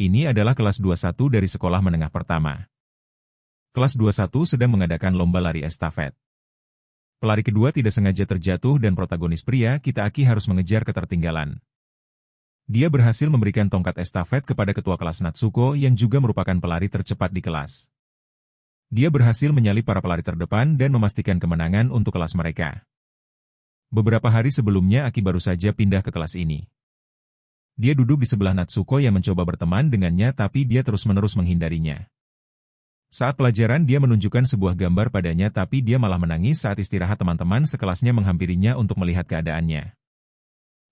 Ini adalah kelas 21 dari sekolah menengah pertama. Kelas 21 sedang mengadakan lomba lari estafet. Pelari kedua tidak sengaja terjatuh dan protagonis pria kita Aki harus mengejar ketertinggalan. Dia berhasil memberikan tongkat estafet kepada ketua kelas Natsuko yang juga merupakan pelari tercepat di kelas. Dia berhasil menyalip para pelari terdepan dan memastikan kemenangan untuk kelas mereka. Beberapa hari sebelumnya Aki baru saja pindah ke kelas ini. Dia duduk di sebelah Natsuko yang mencoba berteman dengannya tapi dia terus-menerus menghindarinya. Saat pelajaran dia menunjukkan sebuah gambar padanya tapi dia malah menangis saat istirahat teman-teman sekelasnya menghampirinya untuk melihat keadaannya.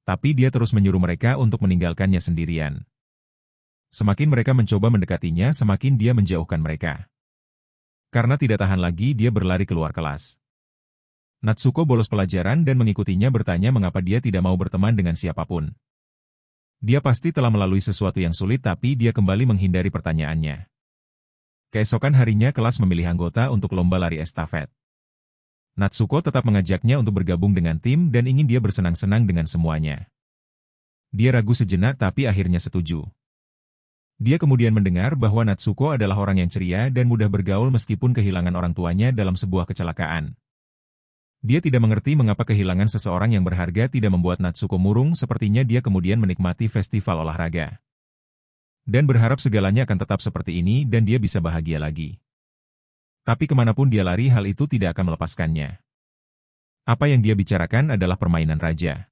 Tapi dia terus menyuruh mereka untuk meninggalkannya sendirian. Semakin mereka mencoba mendekatinya semakin dia menjauhkan mereka. Karena tidak tahan lagi dia berlari keluar kelas. Natsuko bolos pelajaran dan mengikutinya bertanya mengapa dia tidak mau berteman dengan siapapun. Dia pasti telah melalui sesuatu yang sulit tapi dia kembali menghindari pertanyaannya. Keesokan harinya kelas memilih anggota untuk lomba lari estafet. Natsuko tetap mengajaknya untuk bergabung dengan tim dan ingin dia bersenang-senang dengan semuanya. Dia ragu sejenak tapi akhirnya setuju. Dia kemudian mendengar bahwa Natsuko adalah orang yang ceria dan mudah bergaul meskipun kehilangan orang tuanya dalam sebuah kecelakaan. Dia tidak mengerti mengapa kehilangan seseorang yang berharga tidak membuat Natsuko murung, sepertinya dia kemudian menikmati festival olahraga. Dan berharap segalanya akan tetap seperti ini dan dia bisa bahagia lagi. Tapi kemanapun dia lari hal itu tidak akan melepaskannya. Apa yang dia bicarakan adalah permainan raja.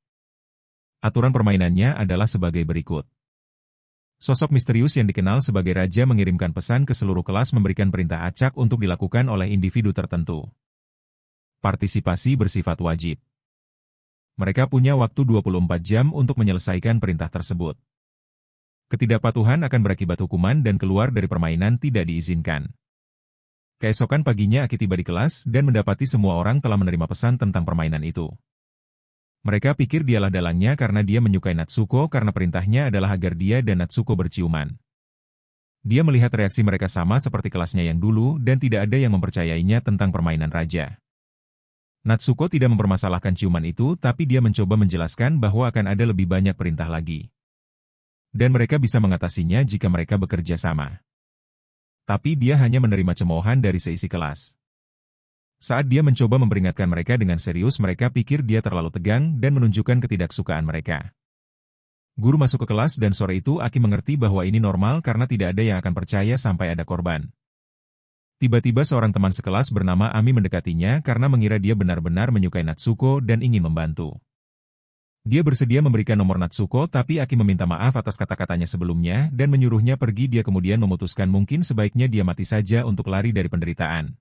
Aturan permainannya adalah sebagai berikut. Sosok misterius yang dikenal sebagai raja mengirimkan pesan ke seluruh kelas memberikan perintah acak untuk dilakukan oleh individu tertentu. Partisipasi bersifat wajib. Mereka punya waktu 24 jam untuk menyelesaikan perintah tersebut. Ketidakpatuhan akan berakibat hukuman dan keluar dari permainan tidak diizinkan. Keesokan paginya Aki tiba di kelas dan mendapati semua orang telah menerima pesan tentang permainan itu. Mereka pikir dialah dalangnya karena dia menyukai Natsuko karena perintahnya adalah agar dia dan Natsuko berciuman. Dia melihat reaksi mereka sama seperti kelasnya yang dulu dan tidak ada yang mempercayainya tentang permainan raja. Natsuko tidak mempermasalahkan ciuman itu tapi dia mencoba menjelaskan bahwa akan ada lebih banyak perintah lagi. Dan mereka bisa mengatasinya jika mereka bekerja sama. Tapi dia hanya menerima cemoohan dari seisi kelas. Saat dia mencoba memperingatkan mereka dengan serius mereka pikir dia terlalu tegang dan menunjukkan ketidaksukaan mereka. Guru masuk ke kelas dan sore itu Aki mengerti bahwa ini normal karena tidak ada yang akan percaya sampai ada korban. Tiba-tiba seorang teman sekelas bernama Ami mendekatinya karena mengira dia benar-benar menyukai Natsuko dan ingin membantu. Dia bersedia memberikan nomor Natsuko tapi Aki meminta maaf atas kata-katanya sebelumnya dan menyuruhnya pergi. Dia kemudian memutuskan mungkin sebaiknya dia mati saja untuk lari dari penderitaan.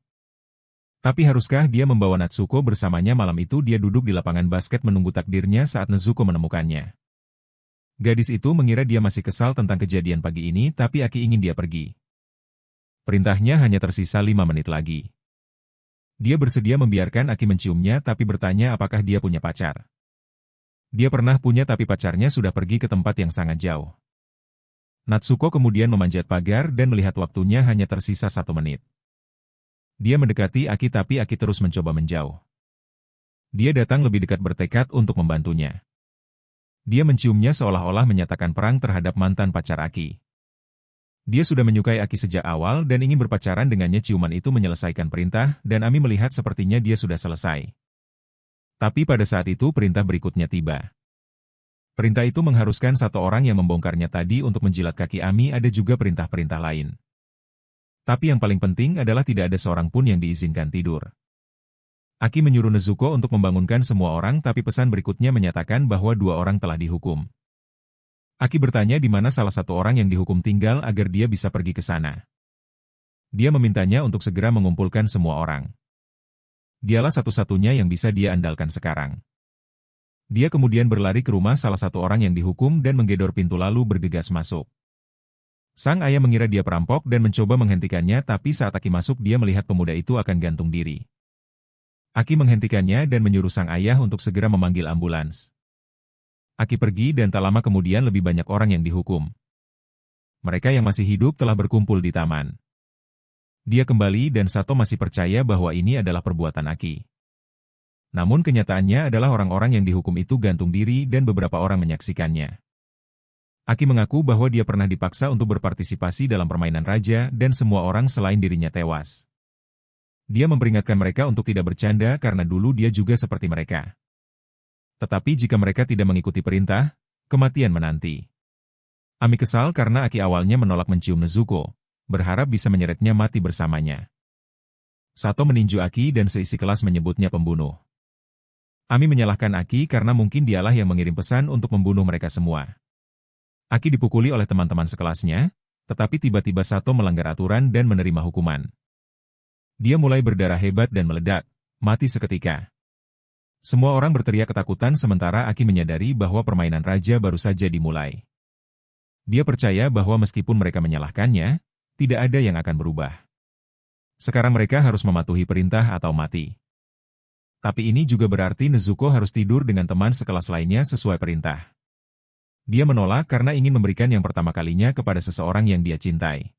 Tapi haruskah dia membawa Natsuko bersamanya? Malam itu dia duduk di lapangan basket menunggu takdirnya saat Nezuko menemukannya. Gadis itu mengira dia masih kesal tentang kejadian pagi ini tapi Aki ingin dia pergi. Perintahnya hanya tersisa 5 menit lagi. Dia bersedia membiarkan Aki menciumnya tapi bertanya apakah dia punya pacar. Dia pernah punya tapi pacarnya sudah pergi ke tempat yang sangat jauh. Natsuko kemudian memanjat pagar dan melihat waktunya hanya tersisa 1 menit. Dia mendekati Aki tapi Aki terus mencoba menjauh. Dia datang lebih dekat bertekad untuk membantunya. Dia menciumnya seolah-olah menyatakan perang terhadap mantan pacar Aki. Dia sudah menyukai Aki sejak awal dan ingin berpacaran dengannya. Ciuman itu menyelesaikan perintah dan Ami melihat sepertinya dia sudah selesai. Tapi pada saat itu perintah berikutnya tiba. Perintah itu mengharuskan satu orang yang membongkarnya tadi untuk menjilat kaki Ami. Ada juga perintah-perintah lain. Tapi yang paling penting adalah tidak ada seorang pun yang diizinkan tidur. Aki menyuruh Nezuko untuk membangunkan semua orang tapi pesan berikutnya menyatakan bahwa 2 orang telah dihukum. Aki bertanya di mana salah satu orang yang dihukum tinggal agar dia bisa pergi ke sana. Dia memintanya untuk segera mengumpulkan semua orang. Dialah satu-satunya yang bisa dia andalkan sekarang. Dia kemudian berlari ke rumah salah satu orang yang dihukum dan menggedor pintu lalu bergegas masuk. Sang ayah mengira dia perampok dan mencoba menghentikannya tapi saat Aki masuk dia melihat pemuda itu akan gantung diri. Aki menghentikannya dan menyuruh sang ayah untuk segera memanggil ambulans. Aki pergi dan tak lama kemudian lebih banyak orang yang dihukum. Mereka yang masih hidup telah berkumpul di taman. Dia kembali dan Sato masih percaya bahwa ini adalah perbuatan Aki. Namun kenyataannya adalah orang-orang yang dihukum itu gantung diri dan beberapa orang menyaksikannya. Aki mengaku bahwa dia pernah dipaksa untuk berpartisipasi dalam permainan raja dan semua orang selain dirinya tewas. Dia memperingatkan mereka untuk tidak bercanda karena dulu dia juga seperti mereka. Tetapi jika mereka tidak mengikuti perintah, kematian menanti. Ami kesal karena Aki awalnya menolak mencium Nezuko, berharap bisa menyeretnya mati bersamanya. Sato meninju Aki dan seisi kelas menyebutnya pembunuh. Ami menyalahkan Aki karena mungkin dialah yang mengirim pesan untuk membunuh mereka semua. Aki dipukuli oleh teman-teman sekelasnya, tetapi tiba-tiba Sato melanggar aturan dan menerima hukuman. Dia mulai berdarah hebat dan meledak, mati seketika. Semua orang berteriak ketakutan sementara Aki menyadari bahwa permainan raja baru saja dimulai. Dia percaya bahwa meskipun mereka menyalahkannya, tidak ada yang akan berubah. Sekarang mereka harus mematuhi perintah atau mati. Tapi ini juga berarti Nezuko harus tidur dengan teman sekelas lainnya sesuai perintah. Dia menolak karena ingin memberikan yang pertama kalinya kepada seseorang yang dia cintai.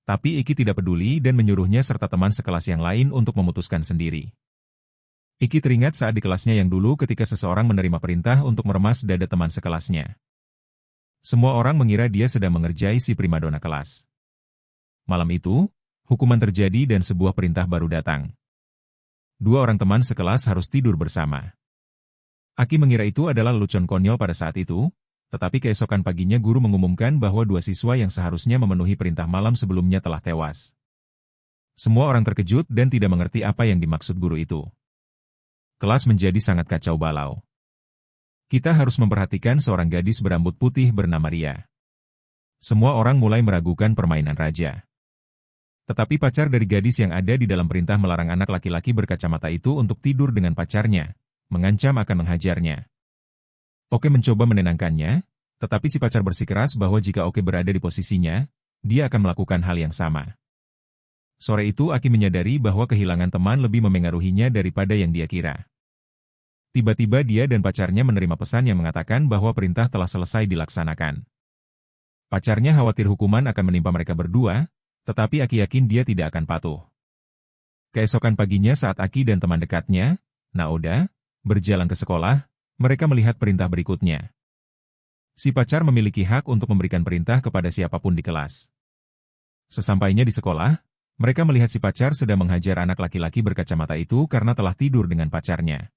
Tapi Iki tidak peduli dan menyuruhnya serta teman sekelas yang lain untuk memutuskan sendiri. Iki teringat saat di kelasnya yang dulu ketika seseorang menerima perintah untuk meremas dada teman sekelasnya. Semua orang mengira dia sedang mengerjai si primadona kelas. Malam itu, hukuman terjadi dan sebuah perintah baru datang. Dua orang teman sekelas harus tidur bersama. Aki mengira itu adalah lelucon konyol pada saat itu, tetapi keesokan paginya guru mengumumkan bahwa dua siswa yang seharusnya memenuhi perintah malam sebelumnya telah tewas. Semua orang terkejut dan tidak mengerti apa yang dimaksud guru itu. Kelas menjadi sangat kacau balau. Kita harus memperhatikan seorang gadis berambut putih bernama Ria. Semua orang mulai meragukan permainan raja. Tetapi pacar dari gadis yang ada di dalam perintah melarang anak laki-laki berkacamata itu untuk tidur dengan pacarnya, mengancam akan menghajarnya. Oke mencoba menenangkannya, tetapi si pacar bersikeras bahwa jika Oke berada di posisinya, dia akan melakukan hal yang sama. Sore itu Aki menyadari bahwa kehilangan teman lebih memengaruhinya daripada yang dia kira. Tiba-tiba dia dan pacarnya menerima pesan yang mengatakan bahwa perintah telah selesai dilaksanakan. Pacarnya khawatir hukuman akan menimpa mereka berdua, tetapi Aki yakin dia tidak akan patuh. Keesokan paginya saat Aki dan teman dekatnya, Naoda, berjalan ke sekolah, mereka melihat perintah berikutnya. Si pacar memiliki hak untuk memberikan perintah kepada siapapun di kelas. Sesampainya di sekolah, mereka melihat si pacar sedang menghajar anak laki-laki berkacamata itu karena telah tidur dengan pacarnya.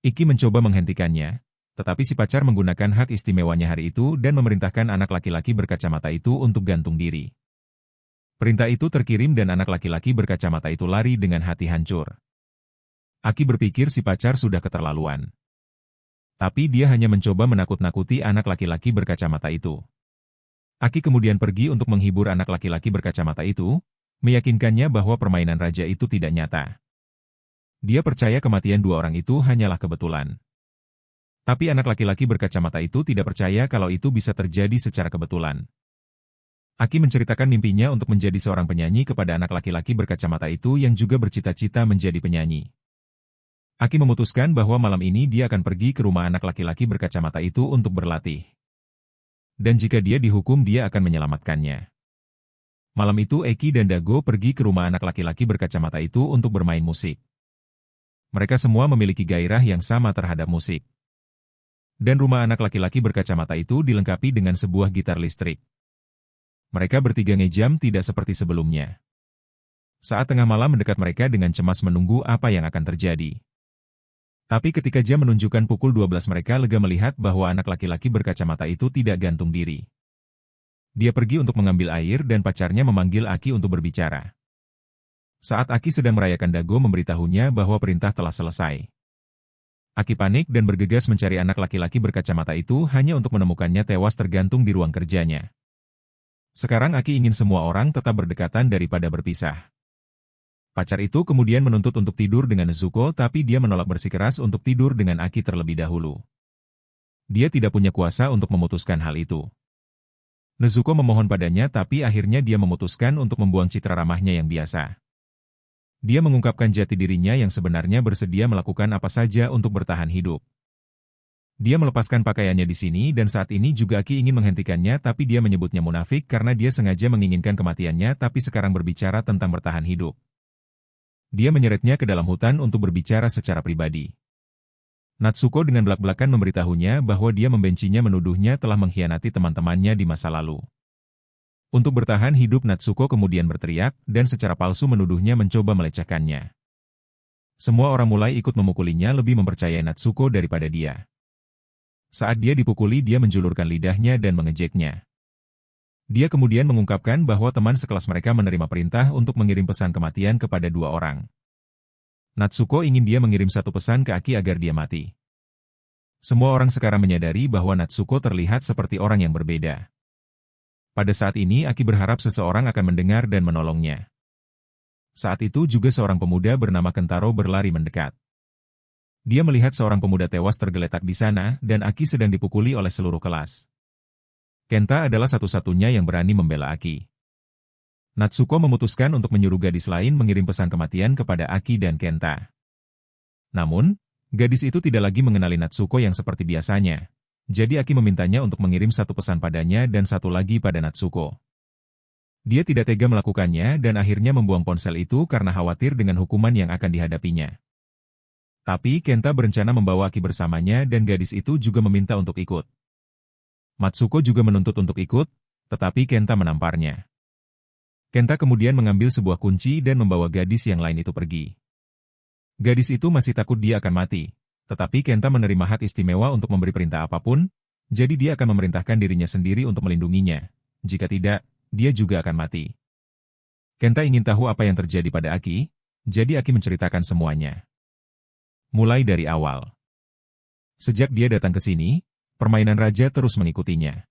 Iki mencoba menghentikannya, tetapi si pacar menggunakan hak istimewanya hari itu dan memerintahkan anak laki-laki berkacamata itu untuk gantung diri. Perintah itu terkirim dan anak laki-laki berkacamata itu lari dengan hati hancur. Aki berpikir si pacar sudah keterlaluan. Tapi dia hanya mencoba menakut-nakuti anak laki-laki berkacamata itu. Aki kemudian pergi untuk menghibur anak laki-laki berkacamata itu, meyakinkannya bahwa permainan raja itu tidak nyata. Dia percaya kematian dua orang itu hanyalah kebetulan. Tapi anak laki-laki berkacamata itu tidak percaya kalau itu bisa terjadi secara kebetulan. Aki menceritakan mimpinya untuk menjadi seorang penyanyi kepada anak laki-laki berkacamata itu yang juga bercita-cita menjadi penyanyi. Aki memutuskan bahwa malam ini dia akan pergi ke rumah anak laki-laki berkacamata itu untuk berlatih. Dan jika dia dihukum dia akan menyelamatkannya. Malam itu Eki dan Dago pergi ke rumah anak laki-laki berkacamata itu untuk bermain musik. Mereka semua memiliki gairah yang sama terhadap musik. Dan rumah anak laki-laki berkacamata itu dilengkapi dengan sebuah gitar listrik. Mereka bertiga ngejam tidak seperti sebelumnya. Saat tengah malam mendekat mereka dengan cemas menunggu apa yang akan terjadi. Tapi ketika jam menunjukkan pukul 12 mereka lega melihat bahwa anak laki-laki berkacamata itu tidak gantung diri. Dia pergi untuk mengambil air dan pacarnya memanggil Aki untuk berbicara. Saat Aki sedang merayakan Dago memberitahunya bahwa perintah telah selesai. Aki panik dan bergegas mencari anak laki-laki berkacamata itu hanya untuk menemukannya tewas tergantung di ruang kerjanya. Sekarang Aki ingin semua orang tetap berdekatan daripada berpisah. Pacar itu kemudian menuntut untuk tidur dengan Nezuko tapi dia menolak bersikeras untuk tidur dengan Aki terlebih dahulu. Dia tidak punya kuasa untuk memutuskan hal itu. Nezuko memohon padanya tapi akhirnya dia memutuskan untuk membuang citra ramahnya yang biasa. Dia mengungkapkan jati dirinya yang sebenarnya bersedia melakukan apa saja untuk bertahan hidup. Dia melepaskan pakaiannya di sini dan saat ini juga Aki ingin menghentikannya tapi dia menyebutnya munafik karena dia sengaja menginginkan kematiannya tapi sekarang berbicara tentang bertahan hidup. Dia menyeretnya ke dalam hutan untuk berbicara secara pribadi. Natsuko dengan belak-belakan memberitahunya bahwa dia membencinya menuduhnya telah mengkhianati teman-temannya di masa lalu. Untuk bertahan hidup Natsuko kemudian berteriak dan secara palsu menuduhnya mencoba melecehkannya. Semua orang mulai ikut memukulinya lebih mempercayai Natsuko daripada dia. Saat dia dipukuli dia menjulurkan lidahnya dan mengejeknya. Dia kemudian mengungkapkan bahwa teman sekelas mereka menerima perintah untuk mengirim pesan kematian kepada 2 orang. Natsuko ingin dia mengirim satu pesan ke Aki agar dia mati. Semua orang sekarang menyadari bahwa Natsuko terlihat seperti orang yang berbeda. Pada saat ini Aki berharap seseorang akan mendengar dan menolongnya. Saat itu juga seorang pemuda bernama Kentaro berlari mendekat. Dia melihat seorang pemuda tewas tergeletak di sana dan Aki sedang dipukuli oleh seluruh kelas. Kenta adalah satu-satunya yang berani membela Aki. Natsuko memutuskan untuk menyuruh gadis lain mengirim pesan kematian kepada Aki dan Kenta. Namun, gadis itu tidak lagi mengenali Natsuko yang seperti biasanya. Jadi Aki memintanya untuk mengirim satu pesan padanya dan satu lagi pada Natsuko. Dia tidak tega melakukannya dan akhirnya membuang ponsel itu karena khawatir dengan hukuman yang akan dihadapinya. Tapi Kenta berencana membawa Aki bersamanya dan gadis itu juga meminta untuk ikut. Matsuko juga menuntut untuk ikut, tetapi Kenta menamparnya. Kenta kemudian mengambil sebuah kunci dan membawa gadis yang lain itu pergi. Gadis itu masih takut dia akan mati, tetapi Kenta menerima hak istimewa untuk memberi perintah apapun, jadi dia akan memerintahkan dirinya sendiri untuk melindunginya. Jika tidak, dia juga akan mati. Kenta ingin tahu apa yang terjadi pada Aki, jadi Aki menceritakan semuanya. Mulai dari awal. Sejak dia datang ke sini, permainan raja terus mengikutinya.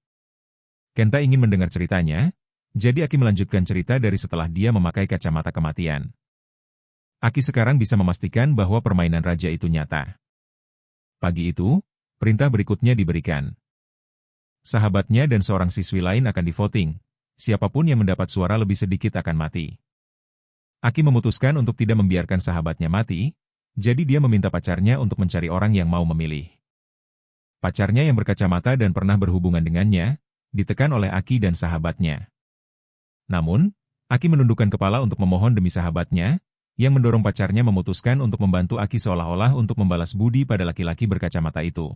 Kenta ingin mendengar ceritanya, jadi Aki melanjutkan cerita dari setelah dia memakai kacamata kematian. Aki sekarang bisa memastikan bahwa permainan raja itu nyata. Pagi itu, perintah berikutnya diberikan. Sahabatnya dan seorang siswi lain akan di-voting. Siapapun yang mendapat suara lebih sedikit akan mati. Aki memutuskan untuk tidak membiarkan sahabatnya mati, jadi dia meminta pacarnya untuk mencari orang yang mau memilih. Pacarnya yang berkacamata dan pernah berhubungan dengannya, ditekan oleh Aki dan sahabatnya. Namun, Aki menundukkan kepala untuk memohon demi sahabatnya, yang mendorong pacarnya memutuskan untuk membantu Aki seolah-olah untuk membalas budi pada laki-laki berkacamata itu.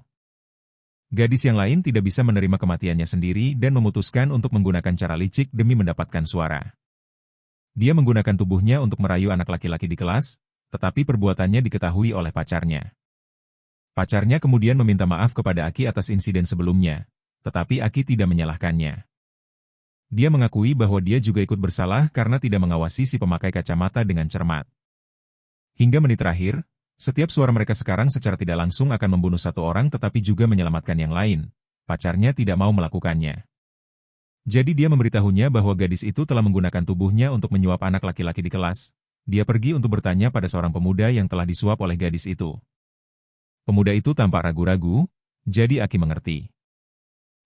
Gadis yang lain tidak bisa menerima kematiannya sendiri dan memutuskan untuk menggunakan cara licik demi mendapatkan suara. Dia menggunakan tubuhnya untuk merayu anak laki-laki di kelas, tetapi perbuatannya diketahui oleh pacarnya. Pacarnya kemudian meminta maaf kepada Aki atas insiden sebelumnya, tetapi Aki tidak menyalahkannya. Dia mengakui bahwa dia juga ikut bersalah karena tidak mengawasi si pemakai kacamata dengan cermat. Hingga menit terakhir, setiap suara mereka sekarang secara tidak langsung akan membunuh satu orang tetapi juga menyelamatkan yang lain. Pacarnya tidak mau melakukannya. Jadi dia memberitahunya bahwa gadis itu telah menggunakan tubuhnya untuk menyuap anak laki-laki di kelas. Dia pergi untuk bertanya pada seorang pemuda yang telah disuap oleh gadis itu. Pemuda itu tampak ragu-ragu, jadi Aki mengerti.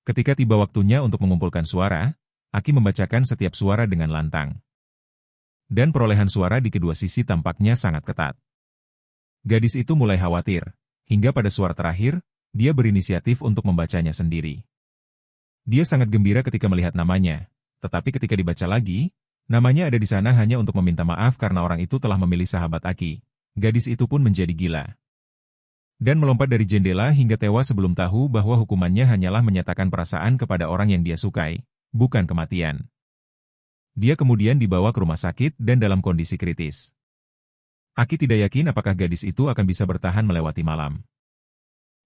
Ketika tiba waktunya untuk mengumpulkan suara, Aki membacakan setiap suara dengan lantang. Dan perolehan suara di kedua sisi tampaknya sangat ketat. Gadis itu mulai khawatir, hingga pada suara terakhir, dia berinisiatif untuk membacanya sendiri. Dia sangat gembira ketika melihat namanya, tetapi ketika dibaca lagi, namanya ada di sana hanya untuk meminta maaf karena orang itu telah memilih sahabat Aki. Gadis itu pun menjadi gila. Dan melompat dari jendela hingga tewas sebelum tahu bahwa hukumannya hanyalah menyatakan perasaan kepada orang yang dia sukai, bukan kematian. Dia kemudian dibawa ke rumah sakit dan dalam kondisi kritis. Aki tidak yakin apakah gadis itu akan bisa bertahan melewati malam.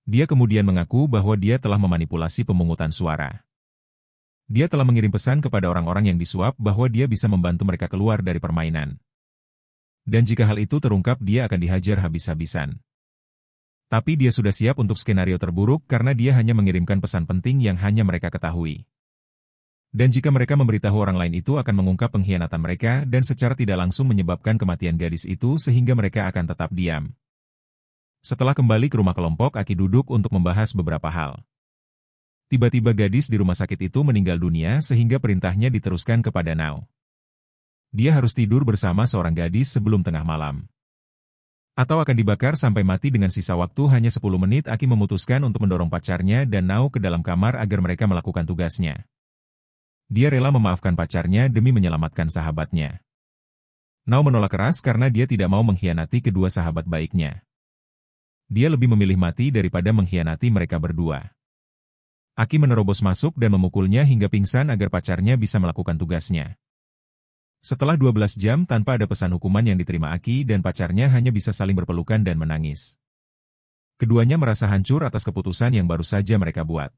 Dia kemudian mengaku bahwa dia telah memanipulasi pemungutan suara. Dia telah mengirim pesan kepada orang-orang yang disuap bahwa dia bisa membantu mereka keluar dari permainan. Dan jika hal itu terungkap dia akan dihajar habis-habisan. Tapi dia sudah siap untuk skenario terburuk karena dia hanya mengirimkan pesan penting yang hanya mereka ketahui. Dan jika mereka memberitahu orang lain itu akan mengungkap pengkhianatan mereka dan secara tidak langsung menyebabkan kematian gadis itu sehingga mereka akan tetap diam. Setelah kembali ke rumah kelompok, Aki duduk untuk membahas beberapa hal. Tiba-tiba gadis di rumah sakit itu meninggal dunia sehingga perintahnya diteruskan kepada Nao. Dia harus tidur bersama seorang gadis sebelum tengah malam. Atau akan dibakar sampai mati dengan sisa waktu hanya 10 menit. Aki memutuskan untuk mendorong pacarnya dan Nao ke dalam kamar agar mereka melakukan tugasnya. Dia rela memaafkan pacarnya demi menyelamatkan sahabatnya. Nao menolak keras karena dia tidak mau mengkhianati kedua sahabat baiknya. Dia lebih memilih mati daripada mengkhianati mereka berdua. Aki menerobos masuk dan memukulnya hingga pingsan agar pacarnya bisa melakukan tugasnya. Setelah 12 jam tanpa ada pesan hukuman yang diterima Aki dan pacarnya hanya bisa saling berpelukan dan menangis. Keduanya merasa hancur atas keputusan yang baru saja mereka buat.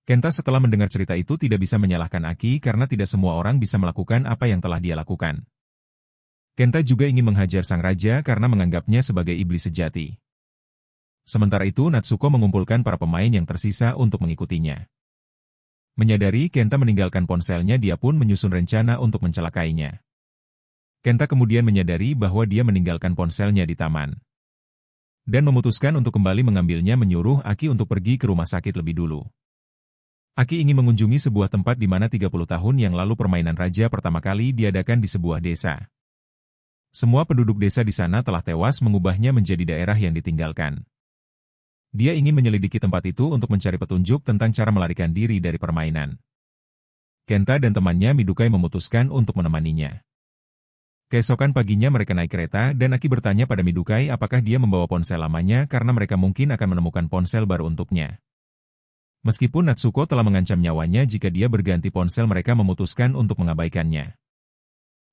Kenta setelah mendengar cerita itu tidak bisa menyalahkan Aki karena tidak semua orang bisa melakukan apa yang telah dia lakukan. Kenta juga ingin menghajar sang raja karena menganggapnya sebagai iblis sejati. Sementara itu Natsuko mengumpulkan para pemain yang tersisa untuk mengikutinya. Menyadari Kenta meninggalkan ponselnya, dia pun menyusun rencana untuk mencelakainya. Kenta kemudian menyadari bahwa dia meninggalkan ponselnya di taman. Dan memutuskan untuk kembali mengambilnya, menyuruh Aki untuk pergi ke rumah sakit lebih dulu. Aki ingin mengunjungi sebuah tempat di mana 30 tahun yang lalu permainan raja pertama kali diadakan di sebuah desa. Semua penduduk desa di sana telah tewas, mengubahnya menjadi daerah yang ditinggalkan. Dia ingin menyelidiki tempat itu untuk mencari petunjuk tentang cara melarikan diri dari permainan. Kenta dan temannya Midukai memutuskan untuk menemaninya. Keesokan paginya mereka naik kereta dan Aki bertanya pada Midukai apakah dia membawa ponsel lamanya karena mereka mungkin akan menemukan ponsel baru untuknya. Meskipun Natsuko telah mengancam nyawanya jika dia berganti ponsel, mereka memutuskan untuk mengabaikannya.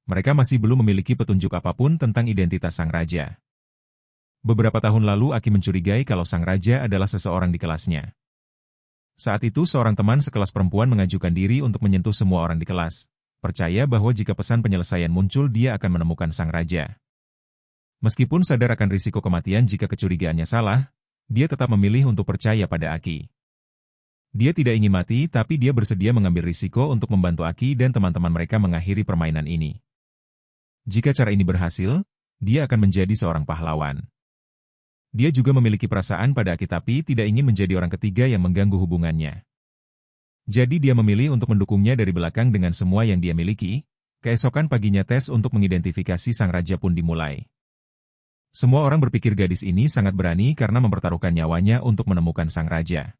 Mereka masih belum memiliki petunjuk apapun tentang identitas sang raja. Beberapa tahun lalu Aki mencurigai kalau sang raja adalah seseorang di kelasnya. Saat itu seorang teman sekelas perempuan mengajukan diri untuk menyentuh semua orang di kelas, percaya bahwa jika pesan penyelesaian muncul dia akan menemukan sang raja. Meskipun sadar akan risiko kematian jika kecurigaannya salah, dia tetap memilih untuk percaya pada Aki. Dia tidak ingin mati, tapi dia bersedia mengambil risiko untuk membantu Aki dan teman-teman mereka mengakhiri permainan ini. Jika cara ini berhasil, dia akan menjadi seorang pahlawan. Dia juga memiliki perasaan pada Aki tapi tidak ingin menjadi orang ketiga yang mengganggu hubungannya. Jadi dia memilih untuk mendukungnya dari belakang dengan semua yang dia miliki. Keesokan paginya tes untuk mengidentifikasi sang raja pun dimulai. Semua orang berpikir gadis ini sangat berani karena mempertaruhkan nyawanya untuk menemukan sang raja.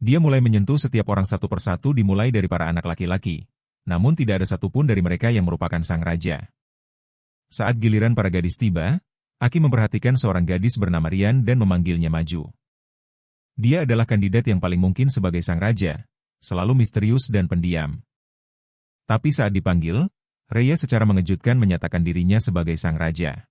Dia mulai menyentuh setiap orang satu persatu, dimulai dari para anak laki-laki. Namun tidak ada satupun dari mereka yang merupakan sang raja. Saat giliran para gadis tiba, Aki memperhatikan seorang gadis bernama Rian dan memanggilnya maju. Dia adalah kandidat yang paling mungkin sebagai sang raja, selalu misterius dan pendiam. Tapi saat dipanggil, Rhea secara mengejutkan menyatakan dirinya sebagai sang raja.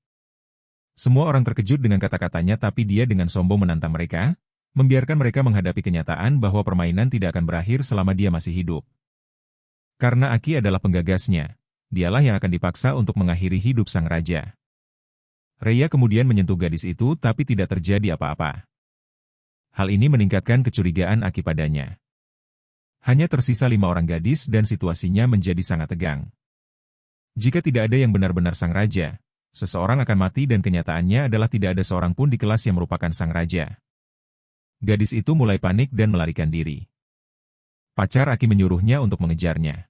Semua orang terkejut dengan kata-katanya, tapi dia dengan sombong menantang mereka, membiarkan mereka menghadapi kenyataan bahwa permainan tidak akan berakhir selama dia masih hidup. Karena Aki adalah penggagasnya, dialah yang akan dipaksa untuk mengakhiri hidup sang raja. Rhea kemudian menyentuh gadis itu tapi tidak terjadi apa-apa. Hal ini meningkatkan kecurigaan Aki padanya. Hanya tersisa 5 orang gadis dan situasinya menjadi sangat tegang. Jika tidak ada yang benar-benar sang raja, seseorang akan mati dan kenyataannya adalah tidak ada seorang pun di kelas yang merupakan sang raja. Gadis itu mulai panik dan melarikan diri. Pacar Aki menyuruhnya untuk mengejarnya.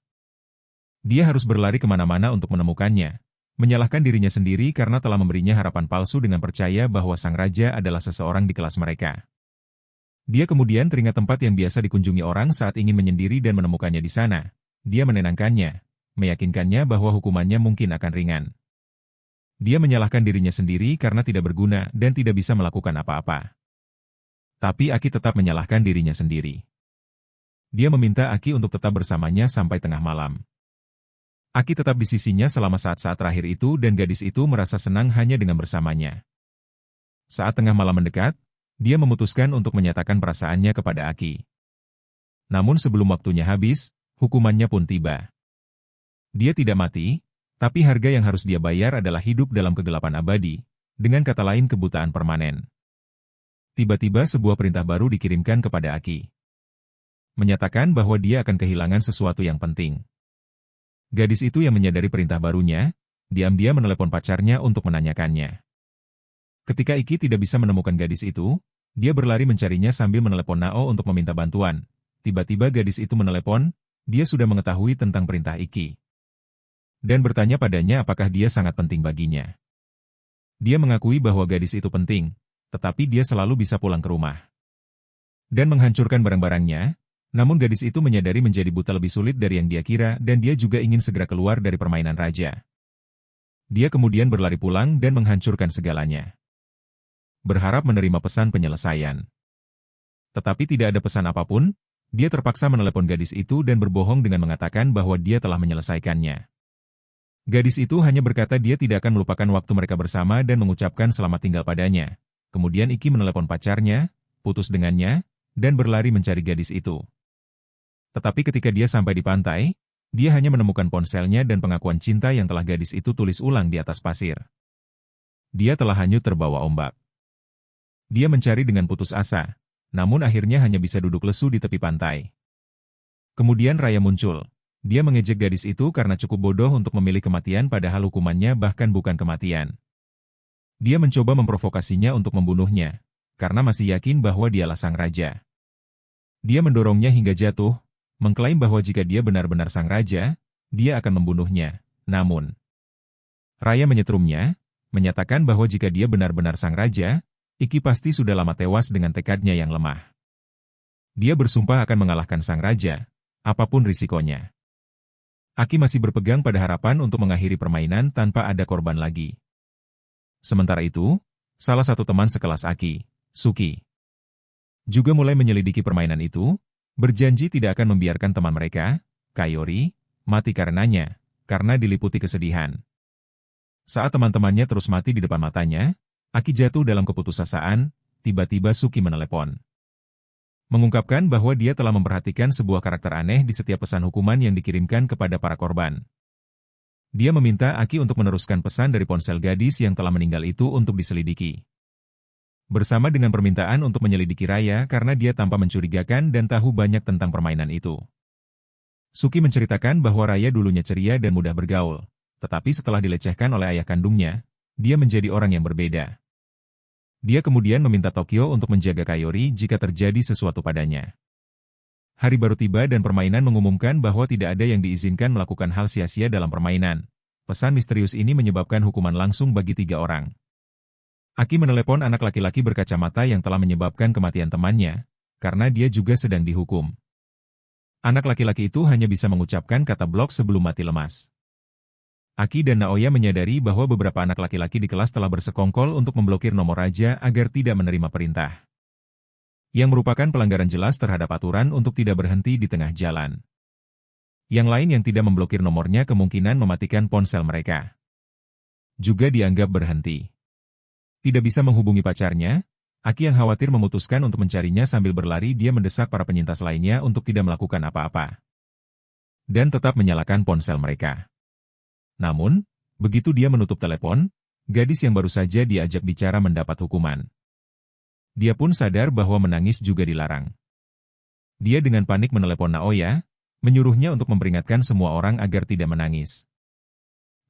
Dia harus berlari kemana-mana untuk menemukannya, menyalahkan dirinya sendiri karena telah memberinya harapan palsu dengan percaya bahwa sang raja adalah seseorang di kelas mereka. Dia kemudian teringat tempat yang biasa dikunjungi orang saat ingin menyendiri dan menemukannya di sana. Dia menenangkannya, meyakinkannya bahwa hukumannya mungkin akan ringan. Dia menyalahkan dirinya sendiri karena tidak berguna dan tidak bisa melakukan apa-apa. Tapi Aki tetap menyalahkan dirinya sendiri. Dia meminta Aki untuk tetap bersamanya sampai tengah malam. Aki tetap di sisinya selama saat-saat terakhir itu dan gadis itu merasa senang hanya dengan bersamanya. Saat tengah malam mendekat, dia memutuskan untuk menyatakan perasaannya kepada Aki. Namun sebelum waktunya habis, hukumannya pun tiba. Dia tidak mati, tapi harga yang harus dia bayar adalah hidup dalam kegelapan abadi, dengan kata lain kebutaan permanen. Tiba-tiba sebuah perintah baru dikirimkan kepada Aki. Menyatakan bahwa dia akan kehilangan sesuatu yang penting. Gadis itu yang menyadari perintah barunya, diam-diam menelepon pacarnya untuk menanyakannya. Ketika Iki tidak bisa menemukan gadis itu, dia berlari mencarinya sambil menelepon Nao untuk meminta bantuan. Tiba-tiba gadis itu menelepon, dia sudah mengetahui tentang perintah Iki. Dan bertanya padanya apakah dia sangat penting baginya. Dia mengakui bahwa gadis itu penting, tetapi dia selalu bisa pulang ke rumah. Dan menghancurkan barang-barangnya. Namun gadis itu menyadari menjadi buta lebih sulit dari yang dia kira dan dia juga ingin segera keluar dari permainan raja. Dia kemudian berlari pulang dan menghancurkan segalanya. berharap menerima pesan penyelesaian. Tetapi tidak ada pesan apapun, dia terpaksa menelepon gadis itu dan berbohong dengan mengatakan bahwa dia telah menyelesaikannya. Gadis itu hanya berkata dia tidak akan melupakan waktu mereka bersama dan mengucapkan selamat tinggal padanya. Kemudian Iki menelepon pacarnya, putus dengannya, dan berlari mencari gadis itu. Tetapi ketika dia sampai di pantai, dia hanya menemukan ponselnya dan pengakuan cinta yang telah gadis itu tulis ulang di atas pasir. Dia telah hanyut terbawa ombak. Dia mencari dengan putus asa, namun akhirnya hanya bisa duduk lesu di tepi pantai. Kemudian Raya muncul. Dia mengejek gadis itu karena cukup bodoh untuk memilih kematian padahal hukumannya bahkan bukan kematian. Dia mencoba memprovokasinya untuk membunuhnya, karena masih yakin bahwa dialah sang raja. Dia mendorongnya hingga jatuh, mengklaim bahwa jika dia benar-benar sang raja, dia akan membunuhnya. Namun, Raya menyetrumnya, menyatakan bahwa jika dia benar-benar sang raja, Iki pasti sudah lama tewas dengan tekadnya yang lemah. Dia bersumpah akan mengalahkan sang raja, apapun risikonya. Aki masih berpegang pada harapan untuk mengakhiri permainan tanpa ada korban lagi. Sementara itu, salah satu teman sekelas Aki, Suki, juga mulai menyelidiki permainan itu, berjanji tidak akan membiarkan teman mereka, Kaori, mati karenanya, karena diliputi kesedihan. Saat teman-temannya terus mati di depan matanya, Aki jatuh dalam keputusasaan, tiba-tiba Suki menelepon. Mengungkapkan bahwa dia telah memperhatikan sebuah karakter aneh di setiap pesan hukuman yang dikirimkan kepada para korban. Dia meminta Aki untuk meneruskan pesan dari ponsel gadis yang telah meninggal itu untuk diselidiki. Bersama dengan permintaan untuk menyelidiki Raya karena dia tampak mencurigakan dan tahu banyak tentang permainan itu. Suki menceritakan bahwa Raya dulunya ceria dan mudah bergaul, tetapi setelah dilecehkan oleh ayah kandungnya, dia menjadi orang yang berbeda. Dia kemudian meminta Tokyo untuk menjaga Kaori jika terjadi sesuatu padanya. Hari baru tiba dan permainan mengumumkan bahwa tidak ada yang diizinkan melakukan hal sia-sia dalam permainan. Pesan misterius ini menyebabkan hukuman langsung bagi 3 orang. Aki menelepon anak laki-laki berkacamata yang telah menyebabkan kematian temannya, karena dia juga sedang dihukum. Anak laki-laki itu hanya bisa mengucapkan kata blok sebelum mati lemas. Aki dan Naoya menyadari bahwa beberapa anak laki-laki di kelas telah bersekongkol untuk memblokir nomor raja agar tidak menerima perintah. Yang merupakan pelanggaran jelas terhadap aturan untuk tidak berhenti di tengah jalan. Yang lain yang tidak memblokir nomornya kemungkinan mematikan ponsel mereka. Juga dianggap berhenti. Tidak bisa menghubungi pacarnya, Aki yang khawatir memutuskan untuk mencarinya sambil berlari dia mendesak para penyintas lainnya untuk tidak melakukan apa-apa. Dan tetap menyalakan ponsel mereka. Namun, begitu dia menutup telepon, gadis yang baru saja diajak bicara mendapat hukuman. Dia pun sadar bahwa menangis juga dilarang. Dia dengan panik menelepon Naoya, menyuruhnya untuk memperingatkan semua orang agar tidak menangis.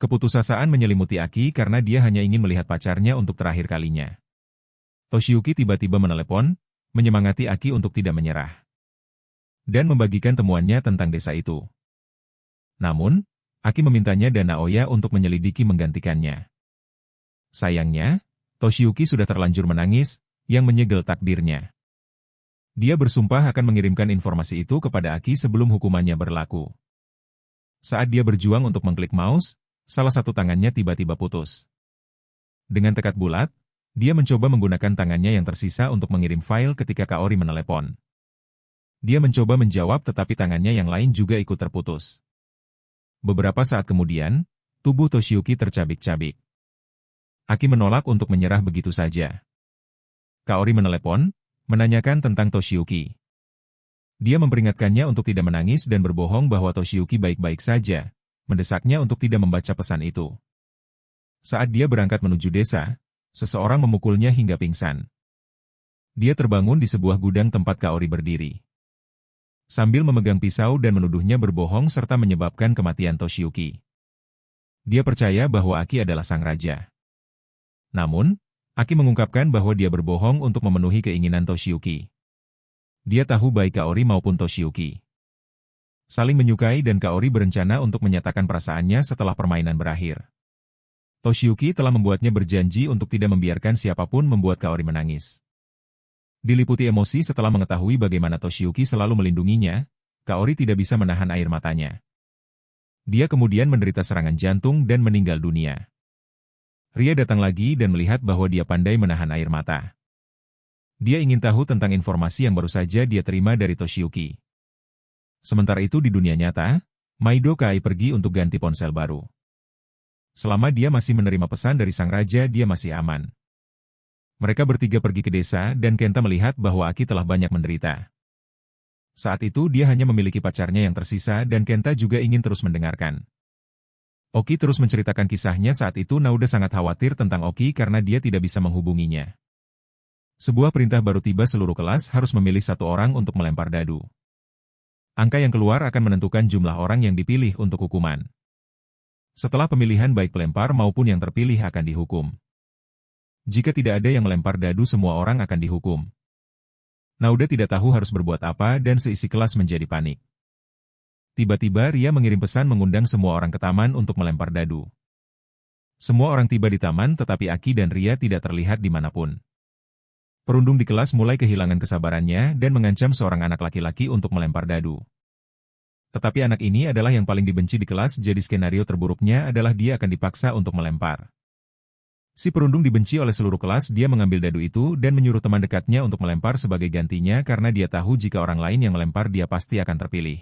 Keputusasaan menyelimuti Aki karena dia hanya ingin melihat pacarnya untuk terakhir kalinya. Toshiyuki tiba-tiba menelepon, menyemangati Aki untuk tidak menyerah. Dan membagikan temuannya tentang desa itu. Namun, Aki memintanya dan Naoya untuk menyelidiki menggantikannya. Sayangnya, Toshiyuki sudah terlanjur menangis, yang menyegel takdirnya. Dia bersumpah akan mengirimkan informasi itu kepada Aki sebelum hukumannya berlaku. Saat dia berjuang untuk mengklik mouse, salah satu tangannya tiba-tiba putus. Dengan tekad bulat, dia mencoba menggunakan tangannya yang tersisa untuk mengirim file ketika Kaori menelepon. Dia mencoba menjawab tetapi tangannya yang lain juga ikut terputus. Beberapa saat kemudian, tubuh Toshiyuki tercabik-cabik. Aki menolak untuk menyerah begitu saja. Kaori menelepon, menanyakan tentang Toshiyuki. Dia memperingatkannya untuk tidak menangis dan berbohong bahwa Toshiyuki baik-baik saja, mendesaknya untuk tidak membaca pesan itu. Saat dia berangkat menuju desa, seseorang memukulnya hingga pingsan. Dia terbangun di sebuah gudang tempat Kaori berdiri. Sambil memegang pisau dan menuduhnya berbohong serta menyebabkan kematian Toshiyuki. Dia percaya bahwa Aki adalah sang raja. Namun, Aki mengungkapkan bahwa dia berbohong untuk memenuhi keinginan Toshiyuki. Dia tahu baik Kaori maupun Toshiyuki saling menyukai dan Kaori berencana untuk menyatakan perasaannya setelah permainan berakhir. Toshiyuki telah membuatnya berjanji untuk tidak membiarkan siapapun membuat Kaori menangis. Diliputi emosi setelah mengetahui bagaimana Toshiyuki selalu melindunginya, Kaori tidak bisa menahan air matanya. Dia kemudian menderita serangan jantung dan meninggal dunia. Ria datang lagi dan melihat bahwa dia pandai menahan air mata. Dia ingin tahu tentang informasi yang baru saja dia terima dari Toshiyuki. Sementara itu di dunia nyata, Maido Kai pergi untuk ganti ponsel baru. Selama dia masih menerima pesan dari sang raja, dia masih aman. Mereka bertiga pergi ke desa dan Kenta melihat bahwa Aki telah banyak menderita. Saat itu dia hanya memiliki pacarnya yang tersisa dan Kenta juga ingin terus mendengarkan. Oki terus menceritakan kisahnya. Saat itu Nauda sangat khawatir tentang Oki karena dia tidak bisa menghubunginya. Sebuah perintah baru tiba, seluruh kelas harus memilih satu orang untuk melempar dadu. Angka yang keluar akan menentukan jumlah orang yang dipilih untuk hukuman. Setelah pemilihan, baik pelempar maupun yang terpilih akan dihukum. Jika tidak ada yang melempar dadu, semua orang akan dihukum. Nauda tidak tahu harus berbuat apa dan seisi kelas menjadi panik. Tiba-tiba Ria mengirim pesan mengundang semua orang ke taman untuk melempar dadu. Semua orang tiba di taman tetapi Aki dan Ria tidak terlihat dimanapun. Perundung di kelas mulai kehilangan kesabarannya dan mengancam seorang anak laki-laki untuk melempar dadu. Tetapi anak ini adalah yang paling dibenci di kelas, jadi skenario terburuknya adalah dia akan dipaksa untuk melempar. Si perundung dibenci oleh seluruh kelas. Dia mengambil dadu itu dan menyuruh teman dekatnya untuk melempar sebagai gantinya karena dia tahu jika orang lain yang melempar dia pasti akan terpilih.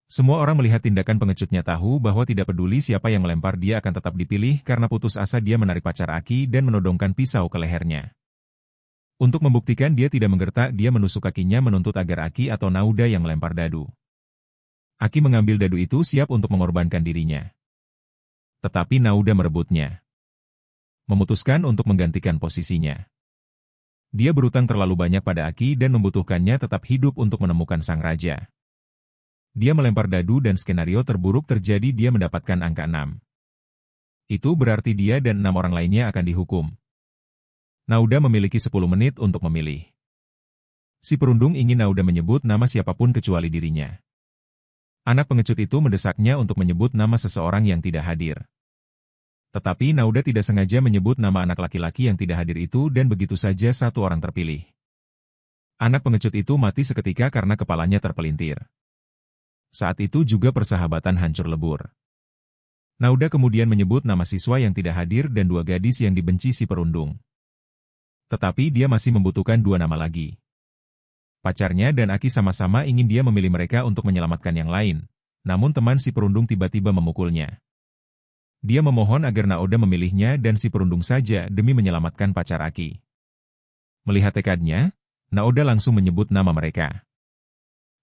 Semua orang melihat tindakan pengecutnya, tahu bahwa tidak peduli siapa yang melempar dia akan tetap dipilih. Karena putus asa dia menarik pacar Aki dan menodongkan pisau ke lehernya. Untuk membuktikan dia tidak menggertak, dia menusuk kakinya menuntut agar Aki atau Nauda yang melempar dadu. Aki mengambil dadu itu siap untuk mengorbankan dirinya. Tetapi Nauda merebutnya. Memutuskan untuk menggantikan posisinya. Dia berutang terlalu banyak pada Aki dan membutuhkannya tetap hidup untuk menemukan sang raja. Dia melempar dadu dan skenario terburuk terjadi, dia mendapatkan angka 6. Itu berarti dia dan 6 orang lainnya akan dihukum. Nauda memiliki 10 menit untuk memilih. Si perundung ingin Nauda menyebut nama siapapun kecuali dirinya. Anak pengecut itu mendesaknya untuk menyebut nama seseorang yang tidak hadir. Tetapi Nauda tidak sengaja menyebut nama anak laki-laki yang tidak hadir itu dan begitu saja satu orang terpilih. Anak pengecut itu mati seketika karena kepalanya terpelintir. Saat itu juga persahabatan hancur lebur. Nauda kemudian menyebut nama siswa yang tidak hadir dan 2 gadis yang dibenci si perundung. Tetapi dia masih membutuhkan 2 nama lagi. Pacarnya dan Aki sama-sama ingin dia memilih mereka untuk menyelamatkan yang lain, namun teman si perundung tiba-tiba memukulnya. Dia memohon agar Nauda memilihnya dan si perundung saja demi menyelamatkan pacar Aki. Melihat tekadnya, Nauda langsung menyebut nama mereka.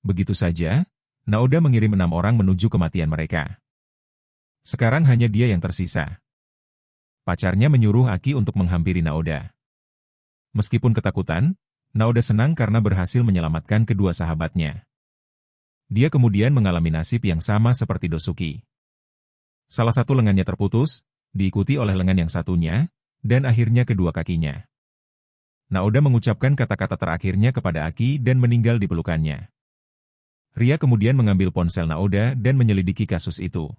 Begitu saja, Nauda mengirim 6 orang menuju kematian mereka. Sekarang hanya dia yang tersisa. Pacarnya menyuruh Aki untuk menghampiri Nauda. Meskipun ketakutan, Nauda senang karena berhasil menyelamatkan kedua sahabatnya. Dia kemudian mengalami nasib yang sama seperti Dosuki. Salah satu lengannya terputus, diikuti oleh lengan yang satunya, dan akhirnya kedua kakinya. Nauda mengucapkan kata-kata terakhirnya kepada Aki dan meninggal di pelukannya. Ria kemudian mengambil ponsel Nauda dan menyelidiki kasus itu.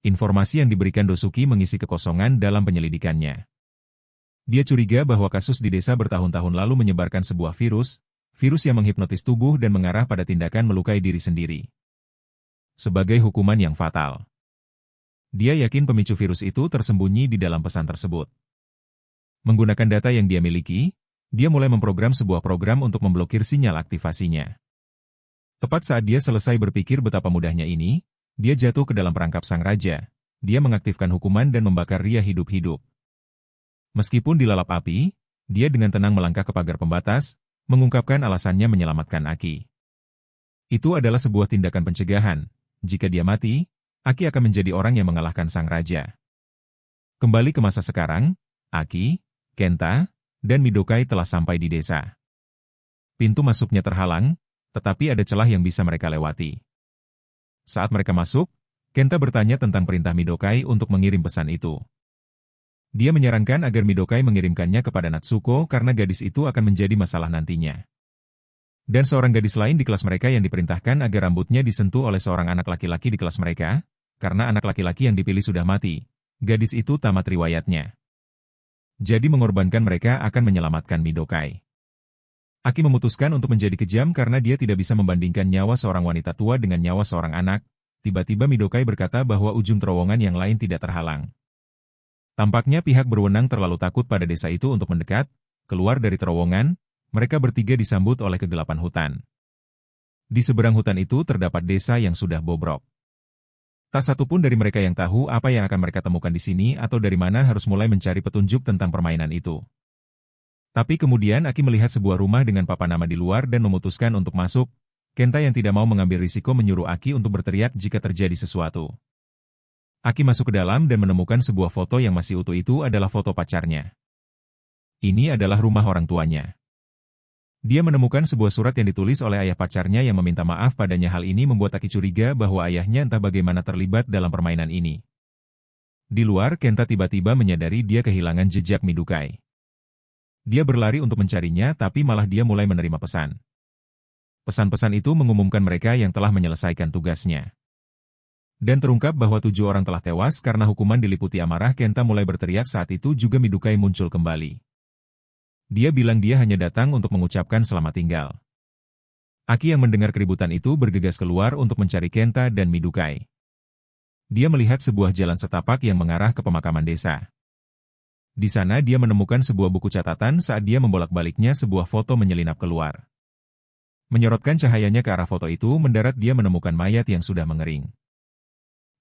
Informasi yang diberikan Dosuki mengisi kekosongan dalam penyelidikannya. Dia curiga bahwa kasus di desa bertahun-tahun lalu menyebarkan sebuah virus yang menghipnotis tubuh dan mengarah pada tindakan melukai diri sendiri. Sebagai hukuman yang fatal. Dia yakin pemicu virus itu tersembunyi di dalam pesan tersebut. Menggunakan data yang dia miliki, dia mulai memprogram sebuah program untuk memblokir sinyal aktivasinya. Tepat saat dia selesai berpikir betapa mudahnya ini, dia jatuh ke dalam perangkap sang raja. Dia mengaktifkan hukuman dan membakar Ria hidup-hidup. Meskipun dilalap api, dia dengan tenang melangkah ke pagar pembatas, mengungkapkan alasannya menyelamatkan Aki. Itu adalah sebuah tindakan pencegahan. Jika dia mati, Aki akan menjadi orang yang mengalahkan sang raja. Kembali ke masa sekarang, Aki, Kenta, dan Midokai telah sampai di desa. Pintu masuknya terhalang, tetapi ada celah yang bisa mereka lewati. Saat mereka masuk, Kenta bertanya tentang perintah Midokai untuk mengirim pesan itu. Dia menyarankan agar Midokai mengirimkannya kepada Natsuko karena gadis itu akan menjadi masalah nantinya. Dan seorang gadis lain di kelas mereka yang diperintahkan agar rambutnya disentuh oleh seorang anak laki-laki di kelas mereka, karena anak laki-laki yang dipilih sudah mati. Gadis itu tamat riwayatnya. Jadi mengorbankan mereka akan menyelamatkan Midokai. Aki memutuskan untuk menjadi kejam karena dia tidak bisa membandingkan nyawa seorang wanita tua dengan nyawa seorang anak. Tiba-tiba Midokai berkata bahwa ujung terowongan yang lain tidak terhalang. Tampaknya pihak berwenang terlalu takut pada desa itu untuk mendekat. Keluar dari terowongan, mereka bertiga disambut oleh kegelapan hutan. Di seberang hutan itu terdapat desa yang sudah bobrok. Tak satu pun dari mereka yang tahu apa yang akan mereka temukan di sini atau dari mana harus mulai mencari petunjuk tentang permainan itu. Tapi kemudian Aki melihat sebuah rumah dengan papan nama di luar dan memutuskan untuk masuk. Kenta yang tidak mau mengambil risiko menyuruh Aki untuk berteriak jika terjadi sesuatu. Aki masuk ke dalam dan menemukan sebuah foto yang masih utuh. Itu adalah foto pacarnya. Ini adalah rumah orang tuanya. Dia menemukan sebuah surat yang ditulis oleh ayah pacarnya yang meminta maaf padanya. Hal ini membuat Aki curiga bahwa ayahnya entah bagaimana terlibat dalam permainan ini. Di luar, Kenta tiba-tiba menyadari dia kehilangan jejak Midukai. Dia berlari untuk mencarinya, tapi malah dia mulai menerima pesan. Pesan-pesan itu mengumumkan mereka yang telah menyelesaikan tugasnya. Dan terungkap bahwa 7 orang telah tewas karena hukuman diliputi amarah. Kenta mulai berteriak. Saat itu juga Midukai muncul kembali. Dia bilang dia hanya datang untuk mengucapkan selamat tinggal. Aki yang mendengar keributan itu bergegas keluar untuk mencari Kenta dan Midukai. Dia melihat sebuah jalan setapak yang mengarah ke pemakaman desa. Di sana dia menemukan sebuah buku catatan. Saat dia membolak-baliknya, sebuah foto menyelinap keluar. Menyorotkan cahayanya ke arah foto itu, mendarat dia menemukan mayat yang sudah mengering.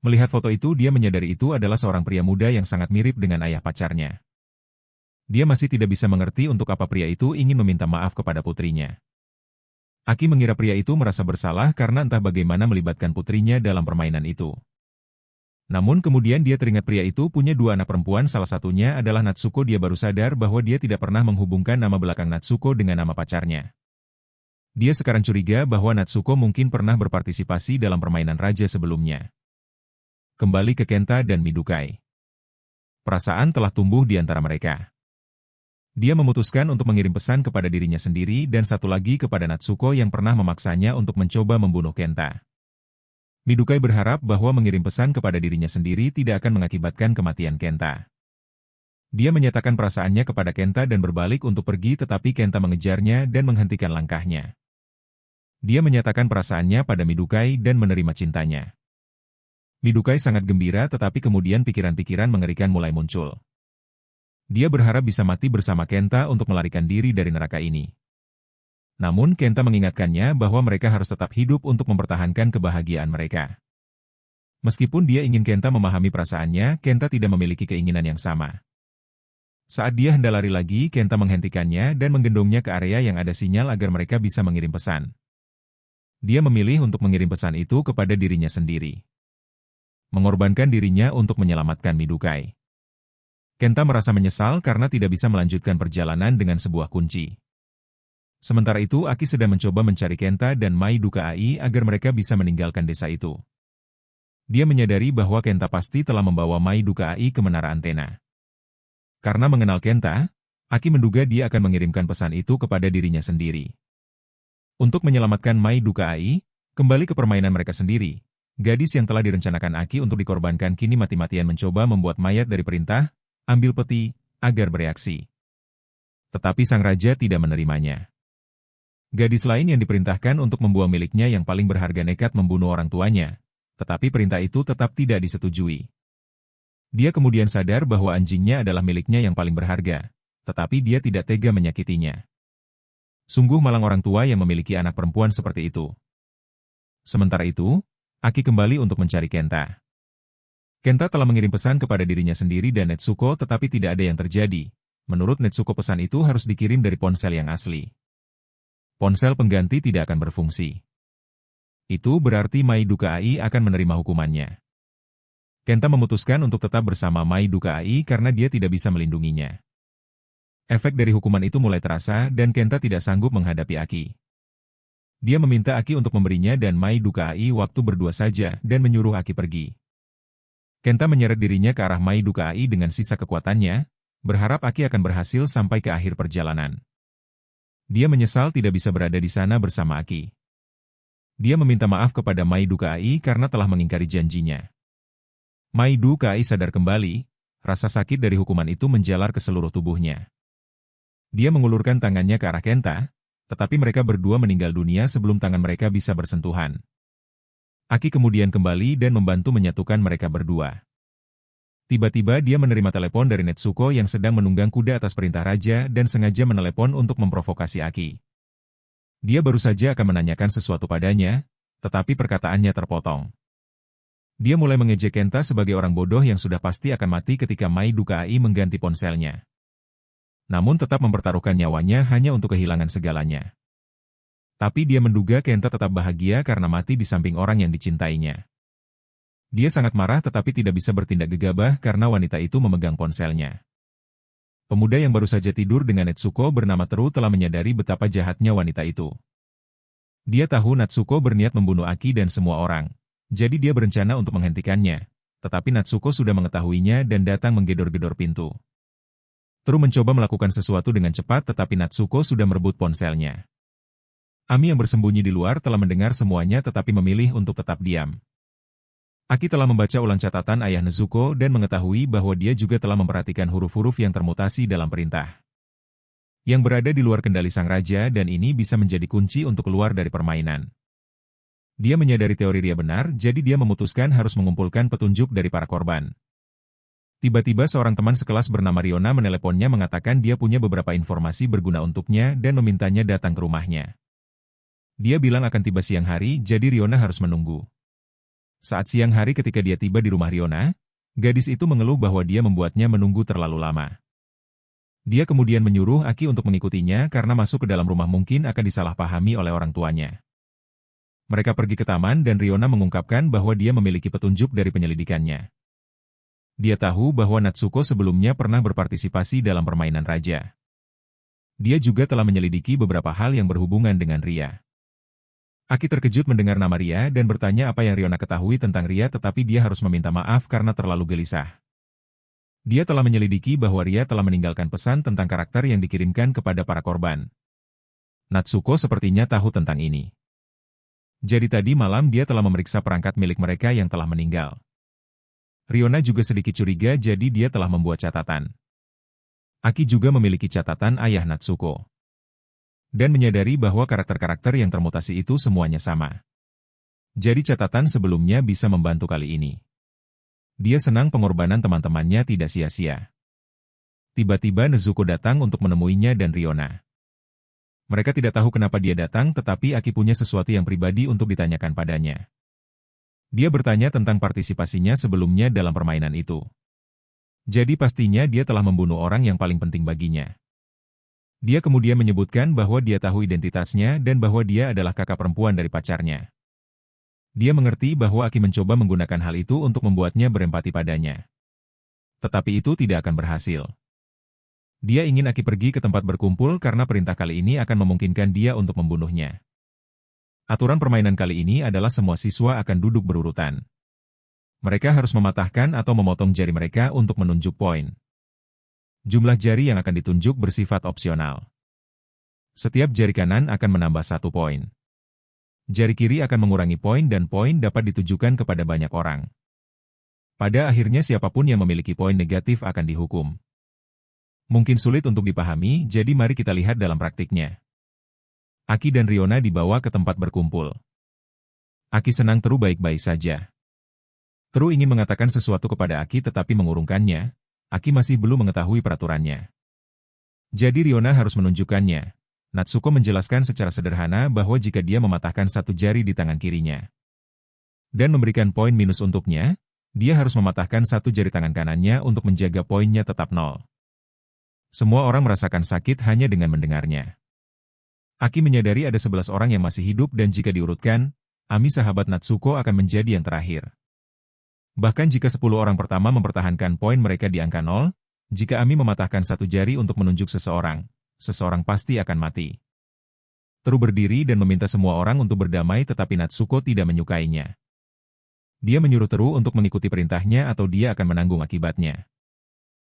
Melihat foto itu, dia menyadari itu adalah seorang pria muda yang sangat mirip dengan ayah pacarnya. Dia masih tidak bisa mengerti untuk apa pria itu ingin meminta maaf kepada putrinya. Aki mengira pria itu merasa bersalah karena entah bagaimana melibatkan putrinya dalam permainan itu. Namun kemudian dia teringat pria itu punya 2 anak perempuan, salah satunya adalah Natsuko. Dia baru sadar bahwa dia tidak pernah menghubungkan nama belakang Natsuko dengan nama pacarnya. Dia sekarang curiga bahwa Natsuko mungkin pernah berpartisipasi dalam permainan raja sebelumnya. Kembali ke Kenta dan Midukai. Perasaan telah tumbuh di antara mereka. Dia memutuskan untuk mengirim pesan kepada dirinya sendiri dan satu lagi kepada Natsuko yang pernah memaksanya untuk mencoba membunuh Kenta. Midukai berharap bahwa mengirim pesan kepada dirinya sendiri tidak akan mengakibatkan kematian Kenta. Dia menyatakan perasaannya kepada Kenta dan berbalik untuk pergi, tetapi Kenta mengejarnya dan menghentikan langkahnya. Dia menyatakan perasaannya pada Midukai dan menerima cintanya. Midukai sangat gembira, tetapi kemudian pikiran-pikiran mengerikan mulai muncul. Dia berharap bisa mati bersama Kenta untuk melarikan diri dari neraka ini. Namun Kenta mengingatkannya bahwa mereka harus tetap hidup untuk mempertahankan kebahagiaan mereka. Meskipun dia ingin Kenta memahami perasaannya, Kenta tidak memiliki keinginan yang sama. Saat dia hendak lari lagi, Kenta menghentikannya dan menggendongnya ke area yang ada sinyal agar mereka bisa mengirim pesan. Dia memilih untuk mengirim pesan itu kepada dirinya sendiri. Mengorbankan dirinya untuk menyelamatkan Midukai. Kenta merasa menyesal karena tidak bisa melanjutkan perjalanan dengan sebuah kunci. Sementara itu, Aki sedang mencoba mencari Kenta dan Mai Dukai agar mereka bisa meninggalkan desa itu. Dia menyadari bahwa Kenta pasti telah membawa Mai Dukai ke menara antena. Karena mengenal Kenta, Aki menduga dia akan mengirimkan pesan itu kepada dirinya sendiri. Untuk menyelamatkan Mai Dukai, kembali ke permainan mereka sendiri, gadis yang telah direncanakan Aki untuk dikorbankan kini mati-matian mencoba membuat mayat dari perintah, ambil peti, agar bereaksi. Tetapi sang raja tidak menerimanya. Gadis lain yang diperintahkan untuk membuang miliknya yang paling berharga nekat membunuh orang tuanya, tetapi perintah itu tetap tidak disetujui. Dia kemudian sadar bahwa anjingnya adalah miliknya yang paling berharga, tetapi dia tidak tega menyakitinya. Sungguh malang orang tua yang memiliki anak perempuan seperti itu. Sementara itu, Aki kembali untuk mencari Kenta. Kenta telah mengirim pesan kepada dirinya sendiri dan Netsuko, tetapi tidak ada yang terjadi. Menurut Netsuko, pesan itu harus dikirim dari ponsel yang asli. Ponsel pengganti tidak akan berfungsi. Itu berarti Mai Dukai akan menerima hukumannya. Kenta memutuskan untuk tetap bersama Mai Dukai karena dia tidak bisa melindunginya. Efek dari hukuman itu mulai terasa dan Kenta tidak sanggup menghadapi Aki. Dia meminta Aki untuk memberinya dan Mai Dukai waktu berdua saja dan menyuruh Aki pergi. Kenta menyeret dirinya ke arah Mai Dukai dengan sisa kekuatannya, berharap Aki akan berhasil sampai ke akhir perjalanan. Dia menyesal tidak bisa berada di sana bersama Aki. Dia meminta maaf kepada Mai Dukai karena telah mengingkari janjinya. Mai Dukai sadar kembali, rasa sakit dari hukuman itu menjalar ke seluruh tubuhnya. Dia mengulurkan tangannya ke arah Kenta, tetapi mereka berdua meninggal dunia sebelum tangan mereka bisa bersentuhan. Aki kemudian kembali dan membantu menyatukan mereka berdua. Tiba-tiba dia menerima telepon dari Netsuko yang sedang menunggang kuda atas perintah raja dan sengaja menelepon untuk memprovokasi Aki. Dia baru saja akan menanyakan sesuatu padanya, tetapi perkataannya terpotong. Dia mulai mengejek Kenta sebagai orang bodoh yang sudah pasti akan mati ketika Mai Dukai mengganti ponselnya. Namun tetap mempertaruhkan nyawanya hanya untuk kehilangan segalanya. Tapi dia menduga Kenta tetap bahagia karena mati di samping orang yang dicintainya. Dia sangat marah tetapi tidak bisa bertindak gegabah karena wanita itu memegang ponselnya. Pemuda yang baru saja tidur dengan Netsuko bernama Teru telah menyadari betapa jahatnya wanita itu. Dia tahu Natsuko berniat membunuh Aki dan semua orang, jadi dia berencana untuk menghentikannya. Tetapi Natsuko sudah mengetahuinya dan datang menggedor-gedor pintu. Teru mencoba melakukan sesuatu dengan cepat tetapi Natsuko sudah merebut ponselnya. Ami yang bersembunyi di luar telah mendengar semuanya tetapi memilih untuk tetap diam. Aki telah membaca ulang catatan ayah Nezuko dan mengetahui bahwa dia juga telah memperhatikan huruf-huruf yang termutasi dalam perintah. Yang berada di luar kendali sang raja dan ini bisa menjadi kunci untuk keluar dari permainan. Dia menyadari teori Ria benar, jadi dia memutuskan harus mengumpulkan petunjuk dari para korban. Tiba-tiba seorang teman sekelas bernama Riona meneleponnya mengatakan dia punya beberapa informasi berguna untuknya dan memintanya datang ke rumahnya. Dia bilang akan tiba siang hari, jadi Riona harus menunggu. Saat siang hari ketika dia tiba di rumah Riona, gadis itu mengeluh bahwa dia membuatnya menunggu terlalu lama. Dia kemudian menyuruh Aki untuk mengikutinya karena masuk ke dalam rumah mungkin akan disalahpahami oleh orang tuanya. Mereka pergi ke taman dan Riona mengungkapkan bahwa dia memiliki petunjuk dari penyelidikannya. Dia tahu bahwa Natsuko sebelumnya pernah berpartisipasi dalam permainan raja. Dia juga telah menyelidiki beberapa hal yang berhubungan dengan Ria. Aki terkejut mendengar nama Ria dan bertanya apa yang Riona ketahui tentang Ria tetapi dia harus meminta maaf karena terlalu gelisah. Dia telah menyelidiki bahwa Ria telah meninggalkan pesan tentang karakter yang dikirimkan kepada para korban. Natsuko sepertinya tahu tentang ini. Jadi tadi malam dia telah memeriksa perangkat milik mereka yang telah meninggal. Riona juga sedikit curiga jadi dia telah membuat catatan. Aki juga memiliki catatan ayah Natsuko. Dan menyadari bahwa karakter-karakter yang termutasi itu semuanya sama. Jadi catatan sebelumnya bisa membantu kali ini. Dia senang pengorbanan teman-temannya tidak sia-sia. Tiba-tiba Nezuko datang untuk menemuinya dan Riona. Mereka tidak tahu kenapa dia datang tetapi Aki punya sesuatu yang pribadi untuk ditanyakan padanya. Dia bertanya tentang partisipasinya sebelumnya dalam permainan itu. Jadi pastinya dia telah membunuh orang yang paling penting baginya. Dia kemudian menyebutkan bahwa dia tahu identitasnya dan bahwa dia adalah kakak perempuan dari pacarnya. Dia mengerti bahwa Aki mencoba menggunakan hal itu untuk membuatnya berempati padanya. Tetapi itu tidak akan berhasil. Dia ingin Aki pergi ke tempat berkumpul karena perintah kali ini akan memungkinkan dia untuk membunuhnya. Aturan permainan kali ini adalah semua siswa akan duduk berurutan. Mereka harus mematahkan atau memotong jari mereka untuk menunjuk poin. Jumlah jari yang akan ditunjuk bersifat opsional. Setiap jari kanan akan menambah 1 poin. Jari kiri akan mengurangi poin dan poin dapat ditujukan kepada banyak orang. Pada akhirnya siapapun yang memiliki poin negatif akan dihukum. Mungkin sulit untuk dipahami, jadi mari kita lihat dalam praktiknya. Aki dan Riona dibawa ke tempat berkumpul. Aki senang Teru baik-baik saja. Teru ingin mengatakan sesuatu kepada Aki tetapi mengurungkannya. Aki masih belum mengetahui peraturannya. Jadi Riona harus menunjukkannya. Natsuko menjelaskan secara sederhana bahwa jika dia mematahkan 1 jari di tangan kirinya dan memberikan poin minus untuknya, dia harus mematahkan 1 jari tangan kanannya untuk menjaga poinnya tetap 0. Semua orang merasakan sakit hanya dengan mendengarnya. Aki menyadari ada 11 orang yang masih hidup dan jika diurutkan, Ami sahabat Natsuko akan menjadi yang terakhir. Bahkan jika 10 orang pertama mempertahankan poin mereka di angka 0, jika Ami mematahkan 1 jari untuk menunjuk seseorang, seseorang pasti akan mati. Teru berdiri dan meminta semua orang untuk berdamai tetapi Natsuko tidak menyukainya. Dia menyuruh Teru untuk mengikuti perintahnya atau dia akan menanggung akibatnya.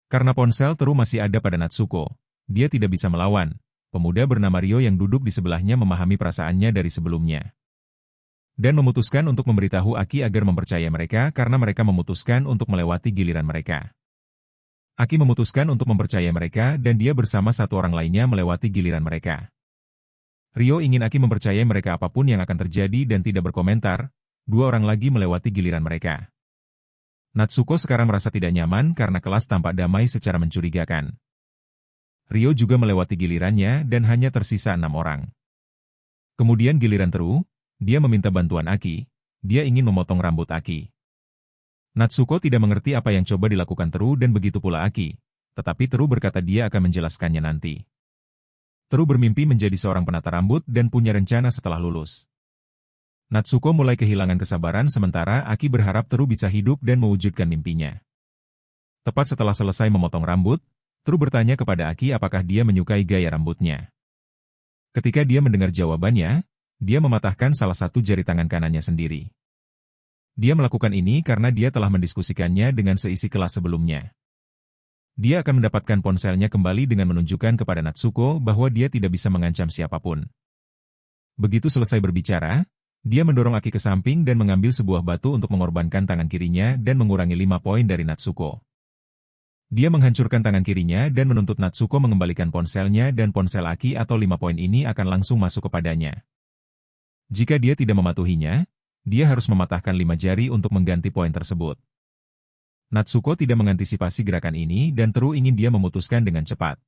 Karena ponsel Teru masih ada pada Natsuko, dia tidak bisa melawan. Pemuda bernama Ryo yang duduk di sebelahnya memahami perasaannya dari sebelumnya. Dan memutuskan untuk memberitahu Aki agar mempercayai mereka karena mereka memutuskan untuk melewati giliran mereka. Aki memutuskan untuk mempercayai mereka dan dia bersama 1 orang lainnya melewati giliran mereka. Ryo ingin Aki mempercayai mereka apapun yang akan terjadi dan tidak berkomentar. 2 orang lagi melewati giliran mereka. Natsuko sekarang merasa tidak nyaman karena kelas tampak damai secara mencurigakan. Ryo juga melewati gilirannya dan hanya tersisa 6 orang. Kemudian giliran Teru, dia meminta bantuan Aki, dia ingin memotong rambut Aki. Natsuko tidak mengerti apa yang coba dilakukan Teru dan begitu pula Aki, tetapi Teru berkata dia akan menjelaskannya nanti. Teru bermimpi menjadi seorang penata rambut dan punya rencana setelah lulus. Natsuko mulai kehilangan kesabaran sementara Aki berharap Teru bisa hidup dan mewujudkan mimpinya. Tepat setelah selesai memotong rambut, Teru bertanya kepada Aki apakah dia menyukai gaya rambutnya. Ketika dia mendengar jawabannya, dia mematahkan salah satu jari tangan kanannya sendiri. Dia melakukan ini karena dia telah mendiskusikannya dengan seisi kelas sebelumnya. Dia akan mendapatkan ponselnya kembali dengan menunjukkan kepada Natsuko bahwa dia tidak bisa mengancam siapapun. Begitu selesai berbicara, dia mendorong Aki ke samping dan mengambil sebuah batu untuk mengorbankan tangan kirinya dan mengurangi 5 poin dari Natsuko. Dia menghancurkan tangan kirinya dan menuntut Natsuko mengembalikan ponselnya dan ponsel Aki atau 5 poin ini akan langsung masuk kepadanya. Jika dia tidak mematuhinya, dia harus mematahkan 5 jari untuk mengganti poin tersebut. Natsuko tidak mengantisipasi gerakan ini dan Teru ingin dia memutuskan dengan cepat.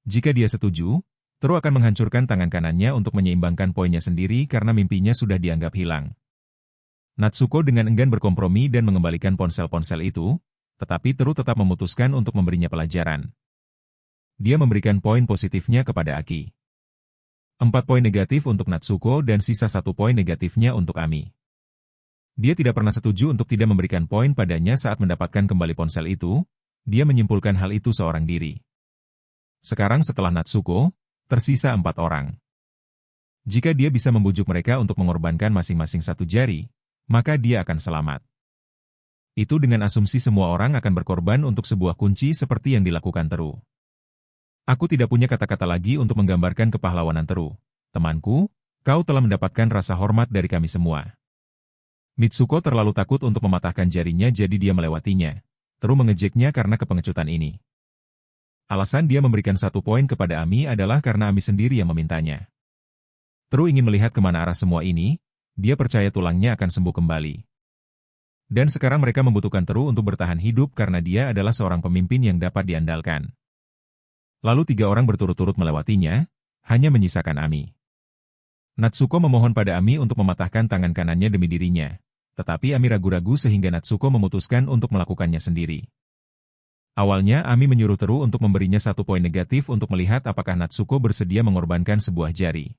Jika dia setuju, Teru akan menghancurkan tangan kanannya untuk menyeimbangkan poinnya sendiri karena mimpinya sudah dianggap hilang. Natsuko dengan enggan berkompromi dan mengembalikan ponsel-ponsel itu, tetapi Teru tetap memutuskan untuk memberinya pelajaran. Dia memberikan poin positifnya kepada Aki. 4 poin negatif untuk Natsuko dan sisa 1 poin negatifnya untuk Ami. Dia tidak pernah setuju untuk tidak memberikan poin padanya saat mendapatkan kembali ponsel itu, dia menyimpulkan hal itu seorang diri. Sekarang setelah Natsuko, tersisa 4 orang. Jika dia bisa membujuk mereka untuk mengorbankan masing-masing 1 jari, maka dia akan selamat. Itu dengan asumsi semua orang akan berkorban untuk sebuah kunci seperti yang dilakukan Teru. Aku tidak punya kata-kata lagi untuk menggambarkan kepahlawanan Teru. Temanku, kau telah mendapatkan rasa hormat dari kami semua. Mitsuko terlalu takut untuk mematahkan jarinya jadi dia melewatinya. Teru mengejeknya karena kepengecutan ini. Alasan dia memberikan 1 poin kepada Ami adalah karena Ami sendiri yang memintanya. Teru ingin melihat kemana arah semua ini, dia percaya tulangnya akan sembuh kembali. Dan sekarang mereka membutuhkan Teru untuk bertahan hidup karena dia adalah seorang pemimpin yang dapat diandalkan. Lalu 3 orang berturut-turut melewatinya, hanya menyisakan Ami. Natsuko memohon pada Ami untuk mematahkan tangan kanannya demi dirinya, tetapi Ami ragu-ragu sehingga Natsuko memutuskan untuk melakukannya sendiri. Awalnya Ami menyuruh Teru untuk memberinya 1 poin negatif untuk melihat apakah Natsuko bersedia mengorbankan sebuah jari.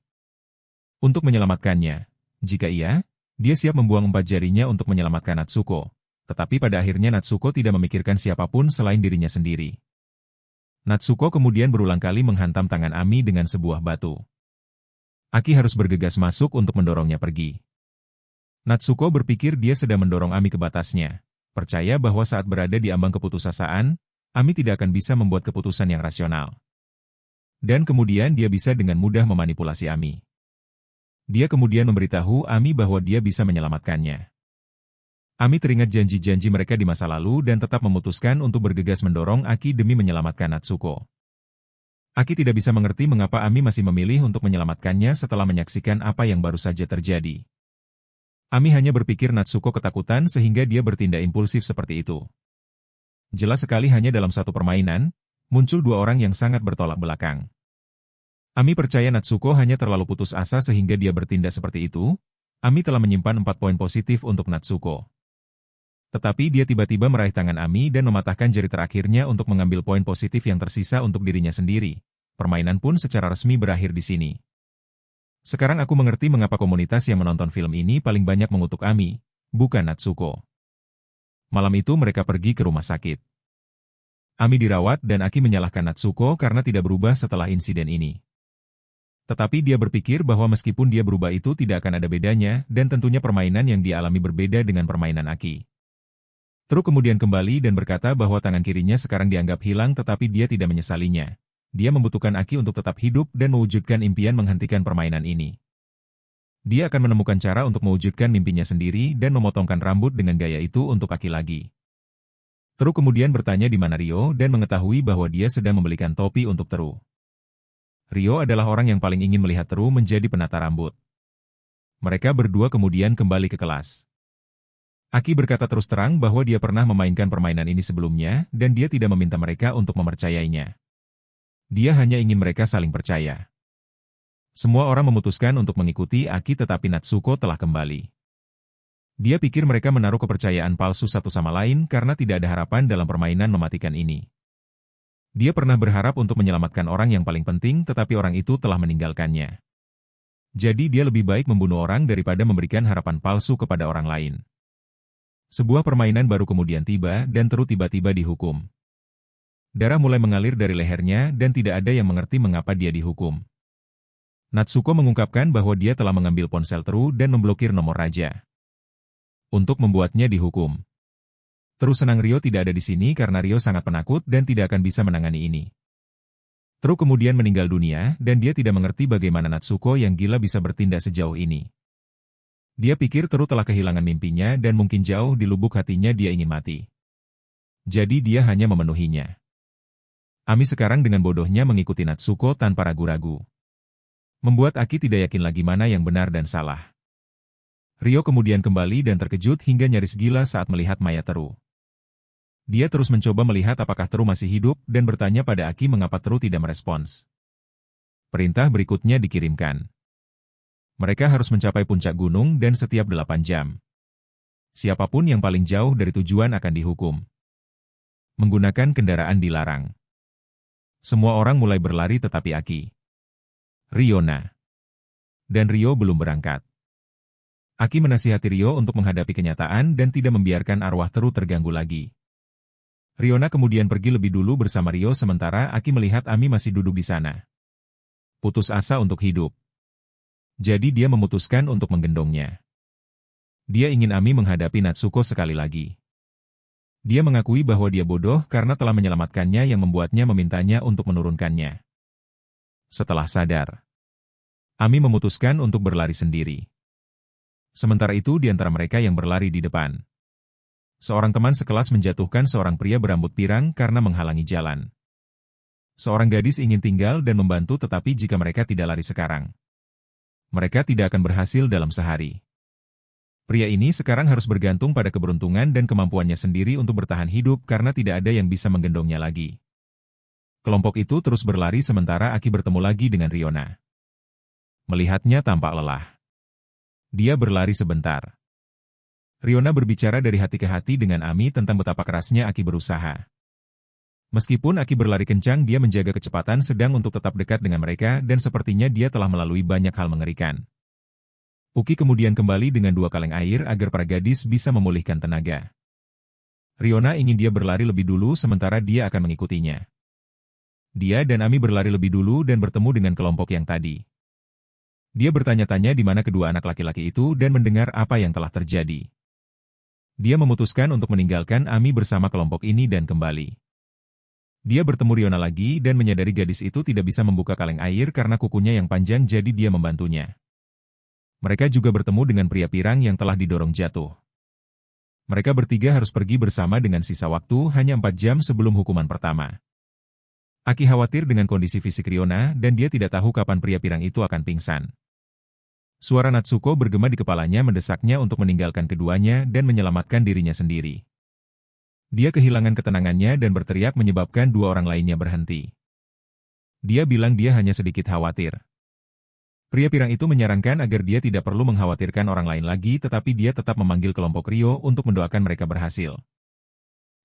Untuk menyelamatkannya, jika iya, dia siap membuang 4 jarinya untuk menyelamatkan Natsuko. Tetapi pada akhirnya Natsuko tidak memikirkan siapapun selain dirinya sendiri. Natsuko kemudian berulang kali menghantam tangan Ami dengan sebuah batu. Aki harus bergegas masuk untuk mendorongnya pergi. Natsuko berpikir dia sedang mendorong Ami ke batasnya, percaya bahwa saat berada di ambang keputusasaan, Ami tidak akan bisa membuat keputusan yang rasional. Dan kemudian dia bisa dengan mudah memanipulasi Ami. Dia kemudian memberitahu Ami bahwa dia bisa menyelamatkannya. Ami teringat janji-janji mereka di masa lalu dan tetap memutuskan untuk bergegas mendorong Aki demi menyelamatkan Natsuko. Aki tidak bisa mengerti mengapa Ami masih memilih untuk menyelamatkannya setelah menyaksikan apa yang baru saja terjadi. Ami hanya berpikir Natsuko ketakutan sehingga dia bertindak impulsif seperti itu. Jelas sekali hanya dalam satu permainan, muncul 2 orang yang sangat bertolak belakang. Ami percaya Natsuko hanya terlalu putus asa sehingga dia bertindak seperti itu. Ami telah menyimpan 4 poin positif untuk Natsuko. Tetapi dia tiba-tiba meraih tangan Ami dan mematahkan jari terakhirnya untuk mengambil poin positif yang tersisa untuk dirinya sendiri. Permainan pun secara resmi berakhir di sini. Sekarang aku mengerti mengapa komunitas yang menonton film ini paling banyak mengutuk Ami, bukan Natsuko. Malam itu mereka pergi ke rumah sakit. Ami dirawat dan Aki menyalahkan Natsuko karena tidak berubah setelah insiden ini. Tetapi dia berpikir bahwa meskipun dia berubah itu tidak akan ada bedanya dan tentunya permainan yang dia alami berbeda dengan permainan Aki. Teru kemudian kembali dan berkata bahwa tangan kirinya sekarang dianggap hilang tetapi dia tidak menyesalinya. Dia membutuhkan Aki untuk tetap hidup dan mewujudkan impian menghentikan permainan ini. Dia akan menemukan cara untuk mewujudkan mimpinya sendiri dan memotongkan rambut dengan gaya itu untuk Aki lagi. Teru kemudian bertanya di mana Ryo dan mengetahui bahwa dia sedang membelikan topi untuk Teru. Ryo adalah orang yang paling ingin melihat Teru menjadi penata rambut. Mereka berdua kemudian kembali ke kelas. Aki berkata terus terang bahwa dia pernah memainkan permainan ini sebelumnya, dan dia tidak meminta mereka untuk mempercayainya. Dia hanya ingin mereka saling percaya. Semua orang memutuskan untuk mengikuti Aki, tetapi Natsuko telah kembali. Dia pikir mereka menaruh kepercayaan palsu satu sama lain karena tidak ada harapan dalam permainan mematikan ini. Dia pernah berharap untuk menyelamatkan orang yang paling penting, tetapi orang itu telah meninggalkannya. Jadi dia lebih baik membunuh orang daripada memberikan harapan palsu kepada orang lain. Sebuah permainan baru kemudian tiba dan Teru tiba-tiba dihukum. Darah mulai mengalir dari lehernya dan tidak ada yang mengerti mengapa dia dihukum. Natsuko mengungkapkan bahwa dia telah mengambil ponsel Teru dan memblokir nomor raja untuk membuatnya dihukum. Teru senang Ryo tidak ada di sini karena Ryo sangat penakut dan tidak akan bisa menangani ini. Teru kemudian meninggal dunia dan dia tidak mengerti bagaimana Natsuko yang gila bisa bertindak sejauh ini. Dia pikir Teru telah kehilangan mimpinya dan mungkin jauh di lubuk hatinya dia ingin mati. Jadi dia hanya memenuhinya. Ami sekarang dengan bodohnya mengikuti Natsuko tanpa ragu-ragu. Membuat Aki tidak yakin lagi mana yang benar dan salah. Ryo kemudian kembali dan terkejut hingga nyaris gila saat melihat mayat Teru. Dia terus mencoba melihat apakah Teru masih hidup dan bertanya pada Aki mengapa Teru tidak merespons. Perintah berikutnya dikirimkan. Mereka harus mencapai puncak gunung dan setiap 8 jam. Siapapun yang paling jauh dari tujuan akan dihukum. Menggunakan kendaraan dilarang. Semua orang mulai berlari tetapi Aki, Ryona, dan Ryo belum berangkat. Aki menasihati Ryo untuk menghadapi kenyataan dan tidak membiarkan arwah Teru terganggu lagi. Ryona kemudian pergi lebih dulu bersama Ryo sementara Aki melihat Ami masih duduk di sana. Putus asa untuk hidup. Jadi dia memutuskan untuk menggendongnya. Dia ingin Ami menghadapi Natsuko sekali lagi. Dia mengakui bahwa dia bodoh karena telah menyelamatkannya yang membuatnya memintanya untuk menurunkannya. Setelah sadar, Ami memutuskan untuk berlari sendiri. Sementara itu di antara mereka yang berlari di depan, seorang teman sekelas menjatuhkan seorang pria berambut pirang karena menghalangi jalan. Seorang gadis ingin tinggal dan membantu tetapi jika mereka tidak lari sekarang, mereka tidak akan berhasil dalam sehari. Pria ini sekarang harus bergantung pada keberuntungan dan kemampuannya sendiri untuk bertahan hidup karena tidak ada yang bisa menggendongnya lagi. Kelompok itu terus berlari sementara Aki bertemu lagi dengan Ryona. Melihatnya tampak lelah. Dia berlari sebentar. Ryona berbicara dari hati ke hati dengan Ami tentang betapa kerasnya Aki berusaha. Meskipun Aki berlari kencang, dia menjaga kecepatan sedang untuk tetap dekat dengan mereka dan sepertinya dia telah melalui banyak hal mengerikan. Uki kemudian kembali dengan 2 kaleng air agar para gadis bisa memulihkan tenaga. Ryona ingin dia berlari lebih dulu sementara dia akan mengikutinya. Dia dan Ami berlari lebih dulu dan bertemu dengan kelompok yang tadi. Dia bertanya-tanya di mana kedua anak laki-laki itu dan mendengar apa yang telah terjadi. Dia memutuskan untuk meninggalkan Ami bersama kelompok ini dan kembali. Dia bertemu Ryona lagi dan menyadari gadis itu tidak bisa membuka kaleng air karena kukunya yang panjang jadi dia membantunya. Mereka juga bertemu dengan pria pirang yang telah didorong jatuh. Mereka bertiga harus pergi bersama dengan sisa waktu hanya 4 jam sebelum hukuman pertama. Aki khawatir dengan kondisi fisik Ryona dan dia tidak tahu kapan pria pirang itu akan pingsan. Suara Natsuko bergema di kepalanya mendesaknya untuk meninggalkan keduanya dan menyelamatkan dirinya sendiri. Dia kehilangan ketenangannya dan berteriak menyebabkan 2 orang lainnya berhenti. Dia bilang dia hanya sedikit khawatir. Pria pirang itu menyarankan agar dia tidak perlu mengkhawatirkan orang lain lagi tetapi dia tetap memanggil kelompok Ryo untuk mendoakan mereka berhasil.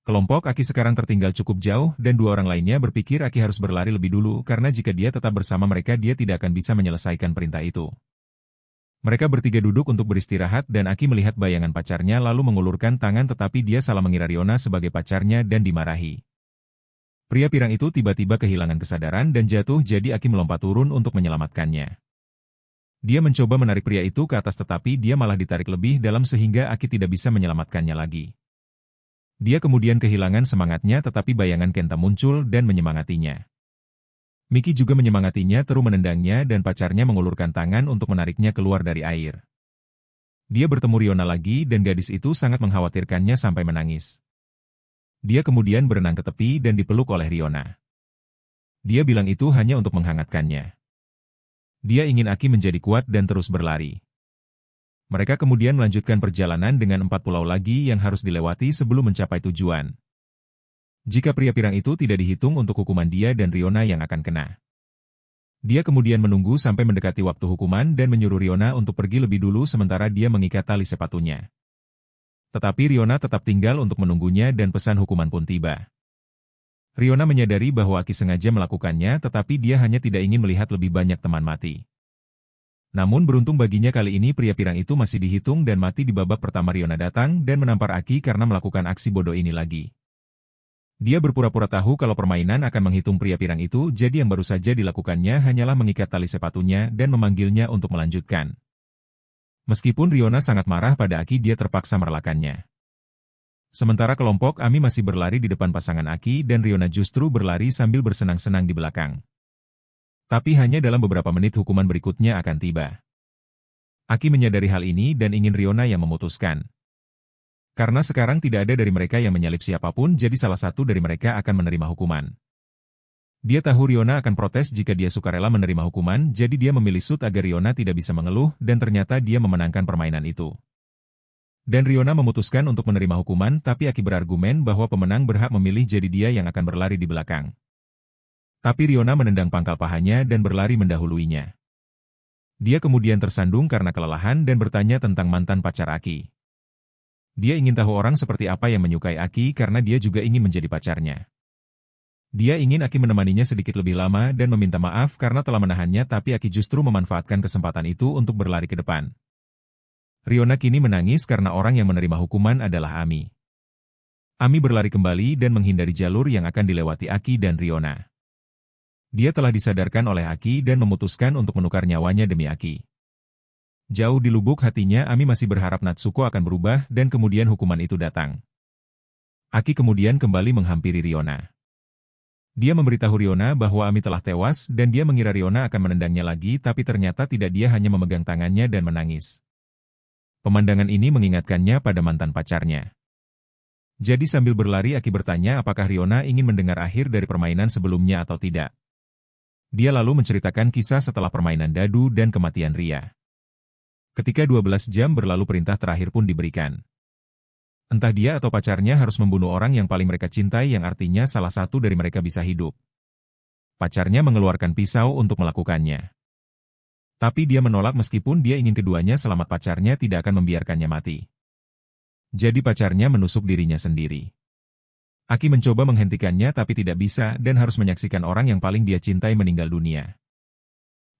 Kelompok Aki sekarang tertinggal cukup jauh dan 2 orang lainnya berpikir Aki harus berlari lebih dulu karena jika dia tetap bersama mereka dia tidak akan bisa menyelesaikan perintah itu. Mereka bertiga duduk untuk beristirahat dan Aki melihat bayangan pacarnya lalu mengulurkan tangan tetapi dia salah mengira Ryona sebagai pacarnya dan dimarahi. Pria pirang itu tiba-tiba kehilangan kesadaran dan jatuh jadi Aki melompat turun untuk menyelamatkannya. Dia mencoba menarik pria itu ke atas tetapi dia malah ditarik lebih dalam sehingga Aki tidak bisa menyelamatkannya lagi. Dia kemudian kehilangan semangatnya tetapi bayangan Kenta muncul dan menyemangatinya. Miki juga menyemangatinya, Teru menendangnya dan pacarnya mengulurkan tangan untuk menariknya keluar dari air. Dia bertemu Ryona lagi dan gadis itu sangat mengkhawatirkannya sampai menangis. Dia kemudian berenang ke tepi dan dipeluk oleh Ryona. Dia bilang itu hanya untuk menghangatkannya. Dia ingin Aki menjadi kuat dan terus berlari. Mereka kemudian melanjutkan perjalanan dengan 4 pulau lagi yang harus dilewati sebelum mencapai tujuan. Jika pria pirang itu tidak dihitung untuk hukuman dia dan Riona yang akan kena. Dia kemudian menunggu sampai mendekati waktu hukuman dan menyuruh Riona untuk pergi lebih dulu sementara dia mengikat tali sepatunya. Tetapi Riona tetap tinggal untuk menunggunya dan pesan hukuman pun tiba. Riona menyadari bahwa Aki sengaja melakukannya tetapi dia hanya tidak ingin melihat lebih banyak teman mati. Namun beruntung baginya kali ini pria pirang itu masih dihitung dan mati di babak pertama. Riona datang dan menampar Aki karena melakukan aksi bodoh ini lagi. Dia berpura-pura tahu kalau permainan akan menghitung pria pirang itu, jadi yang baru saja dilakukannya hanyalah mengikat tali sepatunya dan memanggilnya untuk melanjutkan. Meskipun Riona sangat marah pada Aki, dia terpaksa merelakannya. Sementara kelompok Ami masih berlari di depan pasangan Aki dan Riona justru berlari sambil bersenang-senang di belakang. Tapi hanya dalam beberapa menit hukuman berikutnya akan tiba. Aki menyadari hal ini dan ingin Riona yang memutuskan. Karena sekarang tidak ada dari mereka yang menyalip siapapun, jadi salah satu dari mereka akan menerima hukuman. Dia tahu Riona akan protes jika dia sukarela menerima hukuman, jadi dia memilih shoot agar Riona tidak bisa mengeluh dan ternyata dia memenangkan permainan itu. Dan Riona memutuskan untuk menerima hukuman, tapi Aki berargumen bahwa pemenang berhak memilih, jadi dia yang akan berlari di belakang. Tapi Riona menendang pangkal pahanya dan berlari mendahuluinya. Dia kemudian tersandung karena kelelahan dan bertanya tentang mantan pacar Aki. Dia ingin tahu orang seperti apa yang menyukai Aki karena dia juga ingin menjadi pacarnya. Dia ingin Aki menemaninya sedikit lebih lama dan meminta maaf karena telah menahannya, tapi Aki justru memanfaatkan kesempatan itu untuk berlari ke depan. Riona kini menangis karena orang yang menerima hukuman adalah Ami. Ami berlari kembali dan menghindari jalur yang akan dilewati Aki dan Riona. Dia telah disadarkan oleh Aki dan memutuskan untuk menukar nyawanya demi Aki. Jauh di lubuk hatinya, Ami masih berharap Natsuko akan berubah dan kemudian hukuman itu datang. Aki kemudian kembali menghampiri Riona. Dia memberitahu Riona bahwa Ami telah tewas dan dia mengira Riona akan menendangnya lagi, tapi ternyata tidak, dia hanya memegang tangannya dan menangis. Pemandangan ini mengingatkannya pada mantan pacarnya. Jadi sambil berlari Aki bertanya apakah Riona ingin mendengar akhir dari permainan sebelumnya atau tidak. Dia lalu menceritakan kisah setelah permainan dadu dan kematian Ria. Ketika 12 jam berlalu, perintah terakhir pun diberikan. Entah dia atau pacarnya harus membunuh orang yang paling mereka cintai, yang artinya salah satu dari mereka bisa hidup. Pacarnya mengeluarkan pisau untuk melakukannya. Tapi dia menolak meskipun dia ingin keduanya selamat, pacarnya tidak akan membiarkannya mati. Jadi pacarnya menusuk dirinya sendiri. Aki mencoba menghentikannya tapi tidak bisa dan harus menyaksikan orang yang paling dia cintai meninggal dunia.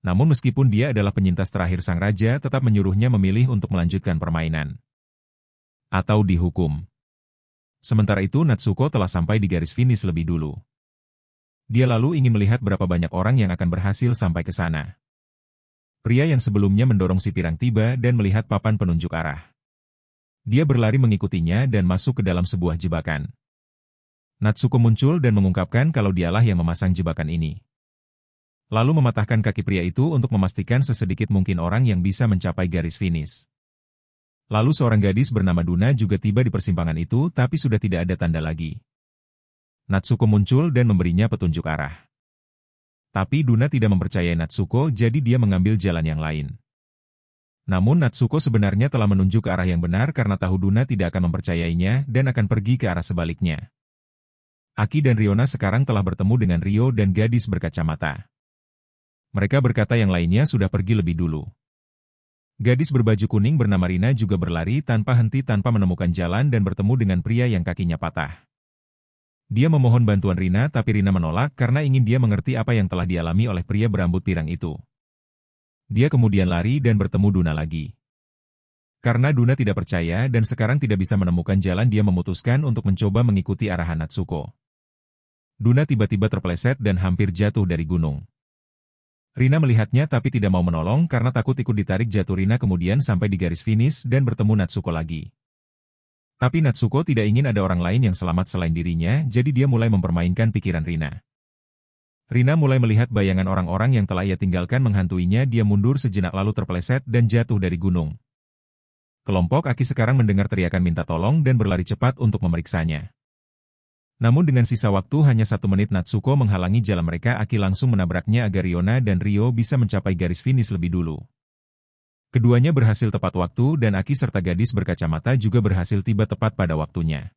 Namun meskipun dia adalah penyintas terakhir, sang raja tetap menyuruhnya memilih untuk melanjutkan permainan. Atau dihukum. Sementara itu Natsuko telah sampai di garis finish lebih dulu. Dia lalu ingin melihat berapa banyak orang yang akan berhasil sampai ke sana. Pria yang sebelumnya mendorong si pirang tiba dan melihat papan penunjuk arah. Dia berlari mengikutinya dan masuk ke dalam sebuah jebakan. Natsuko muncul dan mengungkapkan kalau dialah yang memasang jebakan ini. Lalu mematahkan kaki pria itu untuk memastikan sesedikit mungkin orang yang bisa mencapai garis finish. Lalu seorang gadis bernama Duna juga tiba di persimpangan itu, tapi sudah tidak ada tanda lagi. Natsuko muncul dan memberinya petunjuk arah. Tapi Duna tidak mempercayai Natsuko, jadi dia mengambil jalan yang lain. Namun Natsuko sebenarnya telah menunjuk ke arah yang benar karena tahu Duna tidak akan mempercayainya dan akan pergi ke arah sebaliknya. Aki dan Riona sekarang telah bertemu dengan Rio dan gadis berkacamata. Mereka berkata yang lainnya sudah pergi lebih dulu. Gadis berbaju kuning bernama Rina juga berlari tanpa henti tanpa menemukan jalan dan bertemu dengan pria yang kakinya patah. Dia memohon bantuan Rina, tapi Rina menolak karena ingin dia mengerti apa yang telah dialami oleh pria berambut pirang itu. Dia kemudian lari dan bertemu Duna lagi. Karena Duna tidak percaya dan sekarang tidak bisa menemukan jalan, dia memutuskan untuk mencoba mengikuti arahan Natsuko. Duna tiba-tiba terpeleset dan hampir jatuh dari gunung. Rina melihatnya tapi tidak mau menolong karena takut ikut ditarik jatuh. Rina kemudian sampai di garis finish dan bertemu Natsuko lagi. Tapi Natsuko tidak ingin ada orang lain yang selamat selain dirinya, jadi dia mulai mempermainkan pikiran Rina. Rina mulai melihat bayangan orang-orang yang telah ia tinggalkan menghantuinya. Dia mundur sejenak lalu terpeleset dan jatuh dari gunung. Kelompok Aki sekarang mendengar teriakan minta tolong dan berlari cepat untuk memeriksanya. Namun dengan sisa waktu hanya 1 menit, Natsuko menghalangi jalan mereka. Aki langsung menabraknya agar Riona dan Rio bisa mencapai garis finish lebih dulu. Keduanya berhasil tepat waktu dan Aki serta gadis berkacamata juga berhasil tiba tepat pada waktunya.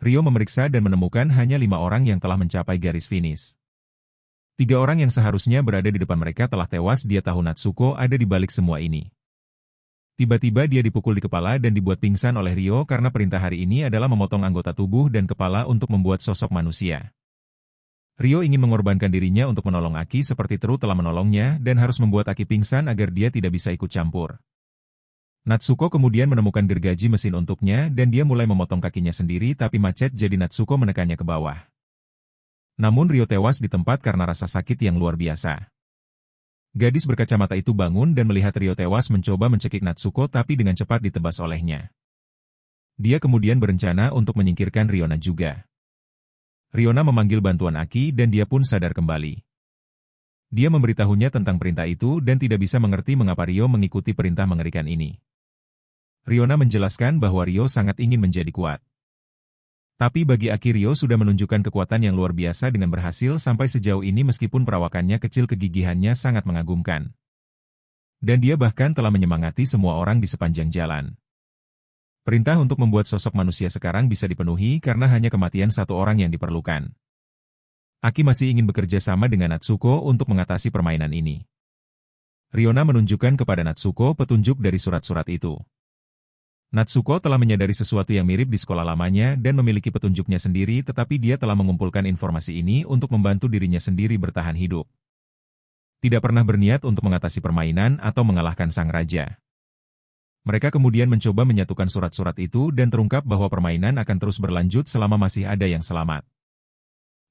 Rio memeriksa dan menemukan hanya 5 orang yang telah mencapai garis finish. 3 orang yang seharusnya berada di depan mereka telah tewas. Dia tahu Natsuko ada di balik semua ini. Tiba-tiba dia dipukul di kepala dan dibuat pingsan oleh Rio karena perintah hari ini adalah memotong anggota tubuh dan kepala untuk membuat sosok manusia. Rio ingin mengorbankan dirinya untuk menolong Aki seperti Teru telah menolongnya dan harus membuat Aki pingsan agar dia tidak bisa ikut campur. Natsuko kemudian menemukan gergaji mesin untuknya dan dia mulai memotong kakinya sendiri tapi macet jadi Natsuko menekannya ke bawah. Namun Rio tewas di tempat karena rasa sakit yang luar biasa. Gadis berkacamata itu bangun dan melihat Rio tewas mencoba mencekik Natsuko tapi dengan cepat ditebas olehnya. Dia kemudian berencana untuk menyingkirkan Riona juga. Riona memanggil bantuan Aki dan dia pun sadar kembali. Dia memberitahunya tentang perintah itu dan tidak bisa mengerti mengapa Rio mengikuti perintah mengerikan ini. Riona menjelaskan bahwa Rio sangat ingin menjadi kuat. Tapi bagi Aki, Rio sudah menunjukkan kekuatan yang luar biasa dengan berhasil sampai sejauh ini meskipun perawakannya kecil, kegigihannya sangat mengagumkan. Dan dia bahkan telah menyemangati semua orang di sepanjang jalan. Perintah untuk membuat sosok manusia sekarang bisa dipenuhi karena hanya kematian 1 orang yang diperlukan. Aki masih ingin bekerja sama dengan Natsuko untuk mengatasi permainan ini. Riona menunjukkan kepada Natsuko petunjuk dari surat-surat itu. Natsuko telah menyadari sesuatu yang mirip di sekolah lamanya dan memiliki petunjuknya sendiri, tetapi dia telah mengumpulkan informasi ini untuk membantu dirinya sendiri bertahan hidup. Tidak pernah berniat untuk mengatasi permainan atau mengalahkan sang raja. Mereka kemudian mencoba menyatukan surat-surat itu dan terungkap bahwa permainan akan terus berlanjut selama masih ada yang selamat.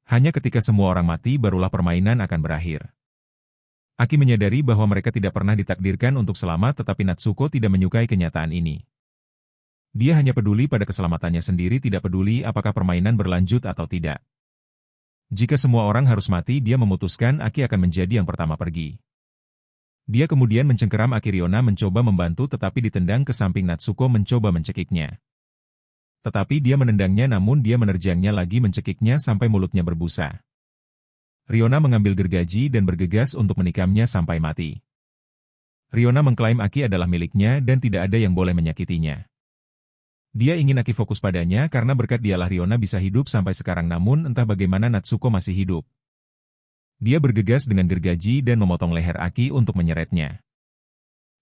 Hanya ketika semua orang mati barulah permainan akan berakhir. Aki menyadari bahwa mereka tidak pernah ditakdirkan untuk selamat, tetapi Natsuko tidak menyukai kenyataan ini. Dia hanya peduli pada keselamatannya sendiri, tidak peduli apakah permainan berlanjut atau tidak. Jika semua orang harus mati, dia memutuskan Aki akan menjadi yang pertama pergi. Dia kemudian mencengkeram Aki. Riona mencoba membantu tetapi ditendang ke samping. Natsuko mencoba mencekiknya. Tetapi dia menendangnya, namun dia menerjangnya lagi, mencekiknya sampai mulutnya berbusa. Riona mengambil gergaji dan bergegas untuk menikamnya sampai mati. Riona mengklaim Aki adalah miliknya dan tidak ada yang boleh menyakitinya. Dia ingin Aki fokus padanya karena berkat dialah Riona bisa hidup sampai sekarang, namun entah bagaimana Natsuko masih hidup. Dia bergegas dengan gergaji dan memotong leher Aki untuk menyeretnya.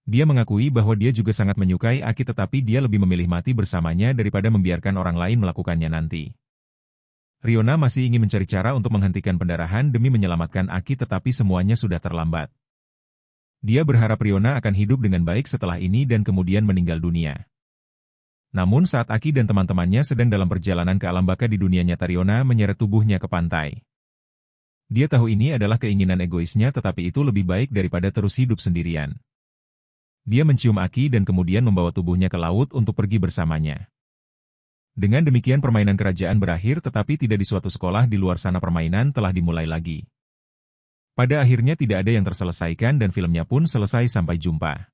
Dia mengakui bahwa dia juga sangat menyukai Aki, tetapi dia lebih memilih mati bersamanya daripada membiarkan orang lain melakukannya nanti. Riona masih ingin mencari cara untuk menghentikan pendarahan demi menyelamatkan Aki, tetapi semuanya sudah terlambat. Dia berharap Riona akan hidup dengan baik setelah ini dan kemudian meninggal dunia. Namun saat Aki dan teman-temannya sedang dalam perjalanan ke alam baka di dunia nyata, Riona menyeret tubuhnya ke pantai. Dia tahu ini adalah keinginan egoisnya, tetapi itu lebih baik daripada terus hidup sendirian. Dia mencium Aki dan kemudian membawa tubuhnya ke laut untuk pergi bersamanya. Dengan demikian permainan kerajaan berakhir, tetapi tidak di suatu sekolah di luar sana permainan telah dimulai lagi. Pada akhirnya tidak ada yang terselesaikan dan filmnya pun selesai. Sampai jumpa.